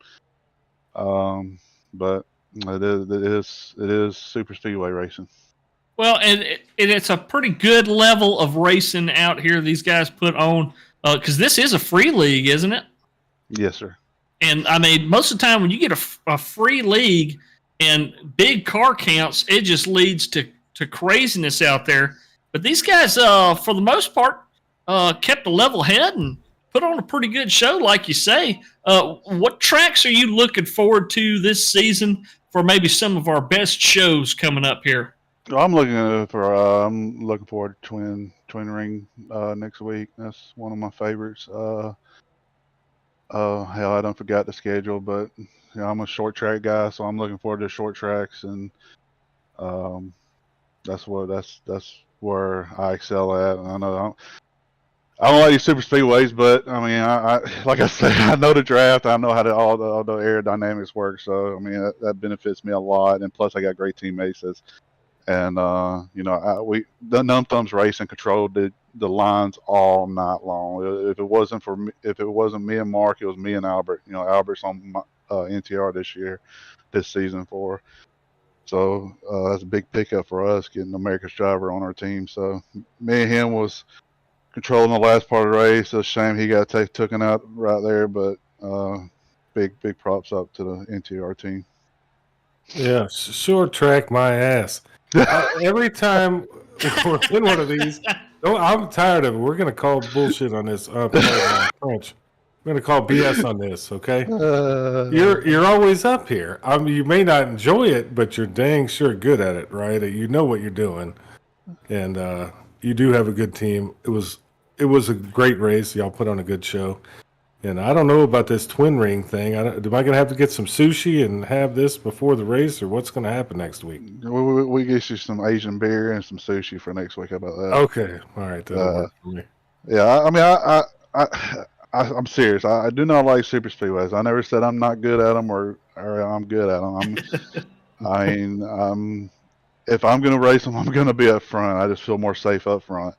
but it is super speedway racing. Well, and it's a pretty good level of racing out here these guys put on, because this is a free league, isn't it? Yes, sir. And I mean, most of the time when you get a free league and big car counts, it just leads to craziness out there. But these guys, for the most part, kept a level head and put on a pretty good show, like you say. What tracks are you looking forward to this season for maybe some of our best shows coming up here? I'm looking forward to Twin Ring next week. That's one of my favorites. Hell, I don't forgot the schedule, but I'm a short track guy, so I'm looking forward to short tracks, and that's where I excel at. And I know I don't like these super speedways, but I mean, I like I said, I know the draft. I know how all the aerodynamics work. So I mean, that benefits me a lot. And plus, I got great teammates. And the Numb Thumbs Racing controlled the lines all night long. If it wasn't me and Mark, it was me and Albert. Albert's on NTR this season for. So that's a big pickup for us getting America's driver on our team. So me and him was controlling the last part of the race. It's a shame he got taken out right there, but big props up to the NTR team. Yeah, short track my ass. Every time we're in one of these, oh, I'm tired of it. We're gonna call bullshit on this. French. We're gonna call BS on this. Okay. You're always up here. I mean, you may not enjoy it, but you're dang sure good at it, right? You know what you're doing, and you do have a good team. It was a great race. Y'all put on a good show. And I don't know about this twin ring thing. Am I going to have to get some sushi and have this before the race, or what's going to happen next week? We get you some Asian beer and some sushi for next week. How about that? Okay, all right, that'll work for me. Yeah, I mean, I'm serious. I do not like super speedways. I never said I'm not good at them or I'm good at them. If I'm going to race them, I'm going to be up front. I just feel more safe up front.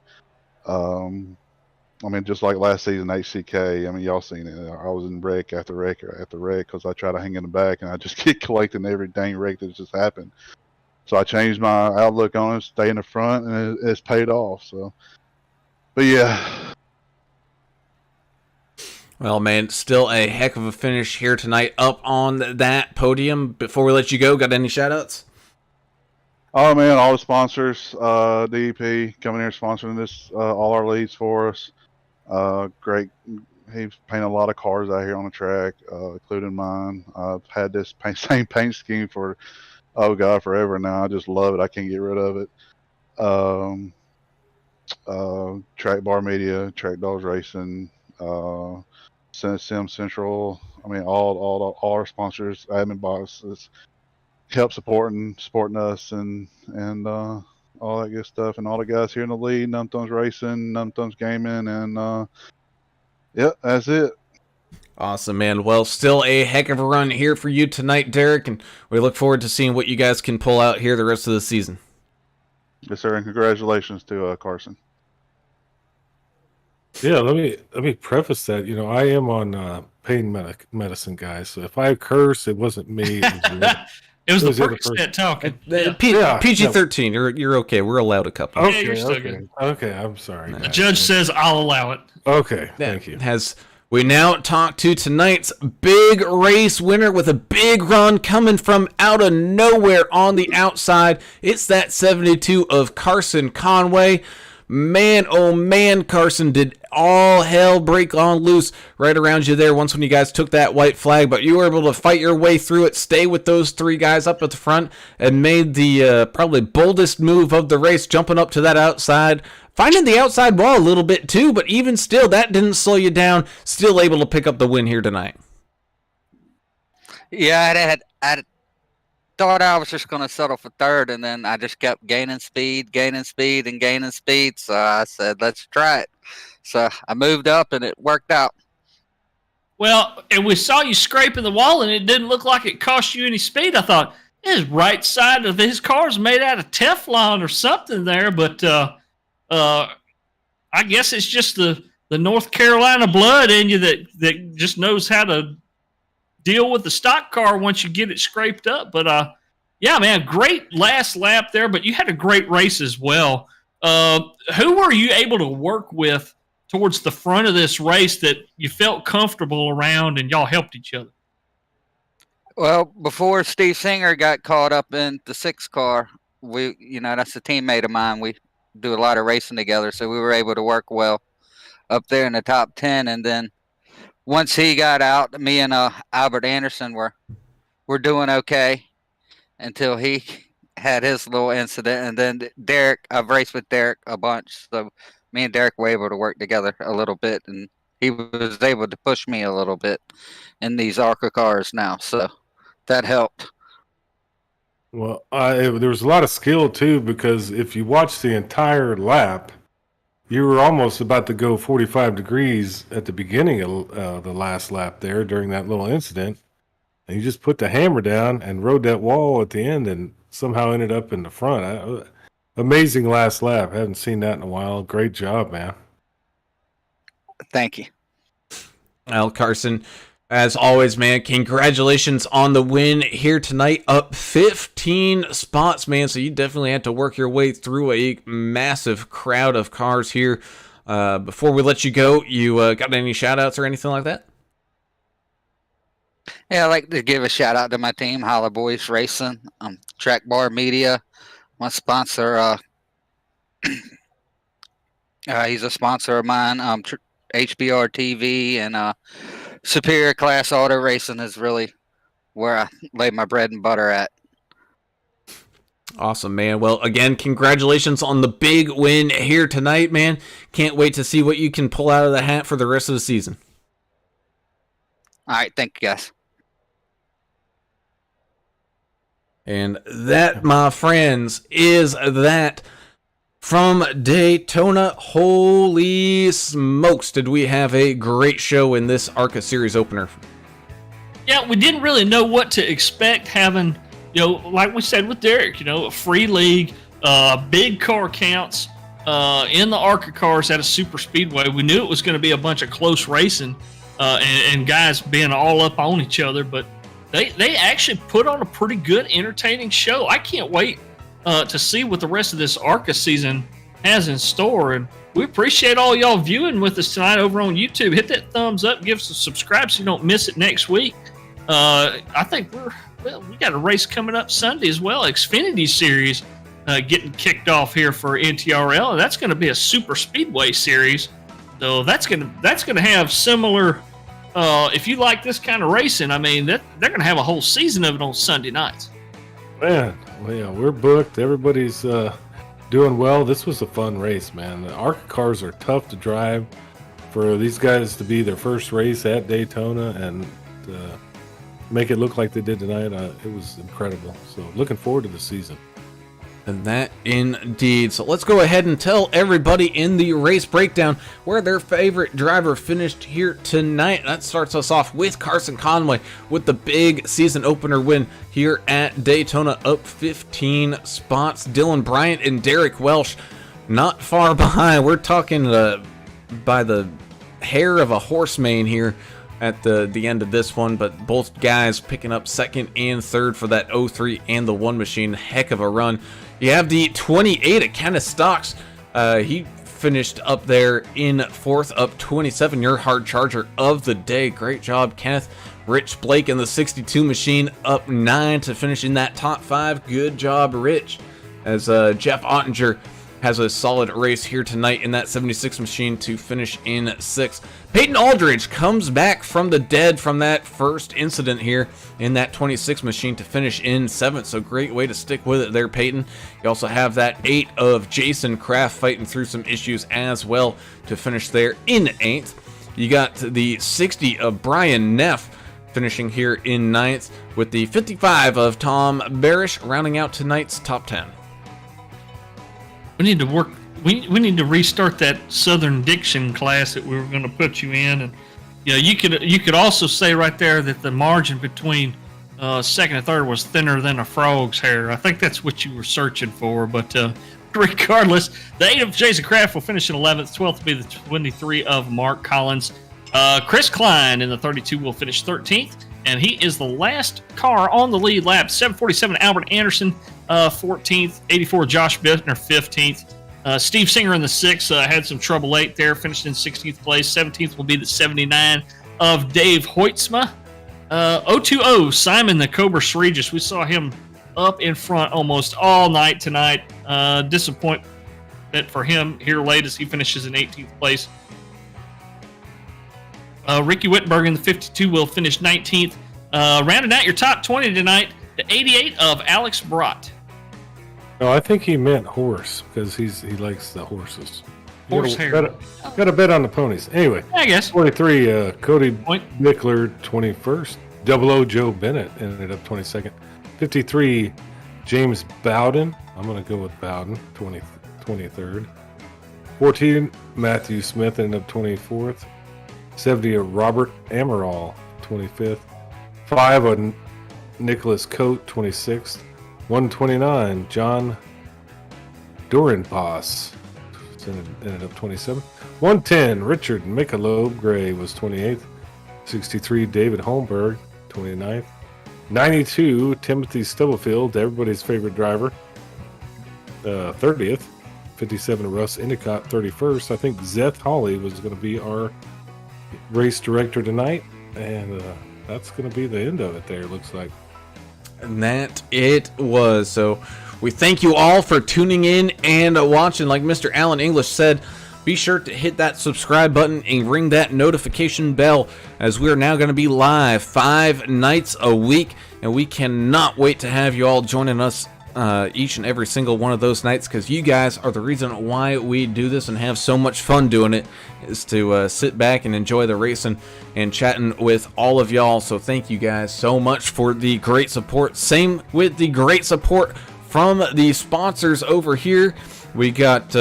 I mean, just like last season, HCK. I mean, y'all seen it. I was in wreck after wreck after wreck because I try to hang in the back and I just get collecting every dang wreck that just happened. So I changed my outlook on it, stay in the front, and it's paid off. So, but yeah. Well, man, still a heck of a finish here tonight up on that podium. Before we let you go, got any shout-outs? Oh, man, all the sponsors, DEP coming here sponsoring this, all our leads for us. Great. He's painted a lot of cars out here on the track, including mine. I've had this same paint scheme for, forever now. I just love it. I can't get rid of it. Track Bar Media, Track Dogs Racing, Sim Central. I mean, all our sponsors, admin boxes, help supporting us and all that good stuff, and all the guys here in the lead, Numb Thumbs Racing, Numb Thumbs Gaming, and yeah, that's it. Awesome, man. Well, still a heck of a run here for you tonight, Derek, and we look forward to seeing what you guys can pull out here the rest of the season. Yes, sir, and congratulations to Carson. Yeah, let me preface that. You know, I am on pain medicine, guys. So if I curse, it wasn't me. It was the Percocet talking. PG-13. You're okay. We're allowed a couple. Yeah, you're still good. Okay, I'm sorry. The judge says I'll allow it. Okay, thank you. We now talk to tonight's big race winner with a big run coming from out of nowhere on the outside. It's that 72 of Carson Conway. Man, oh man, Carson, did all hell break on loose right around you there once when you guys took that white flag, but you were able to fight your way through it, stay with those three guys up at the front, and made the probably boldest move of the race, jumping up to that outside, finding the outside wall a little bit too, but even still, that didn't slow you down, still able to pick up the win here tonight. Yeah, I thought I was just going to settle for third, and then I just kept gaining speed, so I said, let's try it. So I moved up, and it worked out. Well, and we saw you scraping the wall, and it didn't look like it cost you any speed. I thought, his right side of his car is made out of Teflon or something there, but I guess it's just the North Carolina blood in you that just knows how to deal with the stock car once you get it scraped up. But yeah, man, great last lap there, but you had a great race as well. Who were you able to work with towards the front of this race that you felt comfortable around and y'all helped each other? Well, before Steve Singer got caught up in the 6 car, that's a teammate of mine. We do a lot of racing together, so we were able to work well up there in the top 10. And then once he got out, me and Albert Anderson were doing okay until he had his little incident. And then Derek, I've raced with Derek a bunch, so me and Derek were able to work together a little bit, and he was able to push me a little bit in these ARCA cars now, so that helped. Well, there was a lot of skill too, because if you watch the entire lap, you were almost about to go 45 degrees at the beginning of the last lap there during that little incident. And you just put the hammer down and rode that wall at the end and somehow ended up in the front. Amazing last lap. Haven't seen that in a while. Great job, man. Thank you. Well, Carson, as always, man, congratulations on the win here tonight. Up 15 spots, man. So you definitely had to work your way through a massive crowd of cars here. Before we let you go, you got any shout outs or anything like that? Yeah, I'd like to give a shout out to my team, Holla Boys Racing, Track Bar Media, my sponsor. He's a sponsor of mine. HBR TV and Superior Class Auto Racing is really where I lay my bread and butter at. Awesome, man. Well, again, congratulations on the big win here tonight, man. Can't wait to see what you can pull out of the hat for the rest of the season. All right, thank you, guys. And that, my friends, is that from Daytona. Holy smokes, did we have a great show in this ARCA series opener. Yeah, we didn't really know what to expect having, like we said with Derek, a free league, big car counts in the ARCA cars at a super speedway. We knew it was going to be a bunch of close racing and guys being all up on each other, but they actually put on a pretty good, entertaining show. I can't wait to see what the rest of this ARCA season has in store. And we appreciate all y'all viewing with us tonight over on YouTube. Hit that thumbs up, give us a subscribe so you don't miss it next week. I think we got a race coming up Sunday as well, Xfinity Series getting kicked off here for NTRL, and that's going to be a super speedway series. So that's gonna have similar. If you like this kind of racing, I mean, they're going to have a whole season of it on Sunday nights. Man, well, yeah, we're booked. Everybody's doing well. This was a fun race, man. The ARCA cars are tough to drive. For these guys to be their first race at Daytona and make it look like they did tonight, it was incredible. So looking forward to the season. And that indeed. So let's go ahead and tell everybody in the race breakdown where their favorite driver finished here tonight. That starts us off with Carson Conway with the big season opener win here at Daytona, up 15 spots. Dylan Bryant and Derek Welch not far behind. We're talking by the hair of a horse mane here at the end of this one, but both guys picking up second and third for that 03 and the 1 machine. Heck of a run. You have the 28 at Kenneth Stocks. He finished up there in 4th, up 27, your hard charger of the day. Great job, Kenneth. Rich Blake in the 62 machine, up 9 to finish in that top 5. Good job, Rich. As Jeff Ottinger has a solid race here tonight in that 76 machine to finish in 6th. Peyton Aldridge comes back from the dead from that first incident here in that 26 machine to finish in 7th. So great way to stick with it there, Peyton. You also have that 8 of Jason Kraft fighting through some issues as well to finish there in 8th. You got the 60 of Brian Neff finishing here in 9th, with the 55 of Tom Barish rounding out tonight's top 10. We need to work. We need to restart that Southern Diction class that we were going to put you in, and you could also say right there that the margin between second and third was thinner than a frog's hair. I think that's what you were searching for. But regardless, the 8 of Jason Kraft will finish in 11th. 12th will be the 23 of Mark Collins. Chris Klein in the 32 will finish 13th, and he is the last car on the lead lap. 747 Albert Anderson 14th. 84 Josh Bittner 15th. Steve Singer in the 6 had some trouble late there, finished in 16th place. 17th will be the 79 of Dave Hoytsma. 020 Simon the Cobra Regis. We saw him up in front almost all night tonight. Disappointment for him here late as he finishes in 18th place. Ricky Wittenberg in the 52 will finish 19th. Rounding out your top 20 tonight, the 88 of Alex Brott. No, I think he meant horse because he likes the horses. Horse hair. Got a bet on the ponies. Anyway, I guess. 43, Cody Point. Bickler, 21st. 00 Joe Bennett ended up 22nd. 53, James Bowden. I'm going to go with Bowden, 23rd. 14, Matthew Smith ended up 24th. 70, Robert Amaral, 25th. 5, Nicholas Coate, 26th. 129, John Dorenbos ended up 27th. 110, Richard Michelob Gray was 28th. 63, David Holmberg, 29th. 92, Timothy Stubblefield, everybody's favorite driver, 30th. 57, Russ Endicott, 31st. I think Zeth Hawley was going to be our race director tonight, and that's going to be the end of it there, looks like. And that it was. So we thank you all for tuning in and watching. Like Mr. Alan English said, be sure to hit that subscribe button and ring that notification bell, as we are now going to be live 5 nights a week, and we cannot wait to have you all joining us each and every single one of those nights, because you guys are the reason why we do this and have so much fun doing it, is to sit back and enjoy the racing and chatting with all of y'all. So thank you guys so much for the great support. Same with the great support from the sponsors over here. We got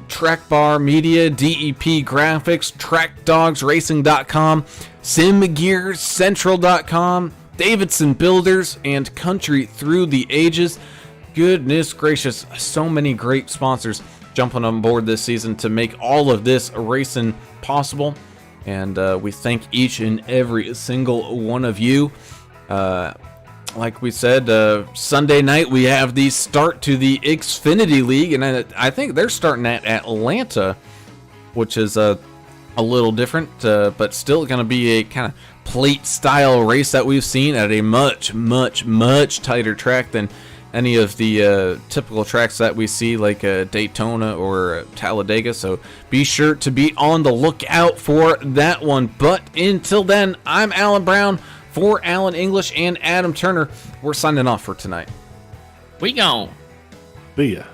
Track Bar Media, DEP Graphics, TrackDogsRacing.com, SimGearCentral.com, Davidson Builders, and Country Through the Ages. Goodness gracious, so many great sponsors jumping on board this season to make all of this racing possible. And we thank each and every single one of you. Like we said, Sunday night we have the start to the Xfinity League, and I think they're starting at Atlanta, which is a little different, but still going to be a kind of plate style race that we've seen at a much tighter track than any of the typical tracks that we see, like Daytona or Talladega. So be sure to be on the lookout for that one. But until then, I'm Alan Brown. For Alan English and Adam Turner, we're signing off for tonight. We gone. See ya.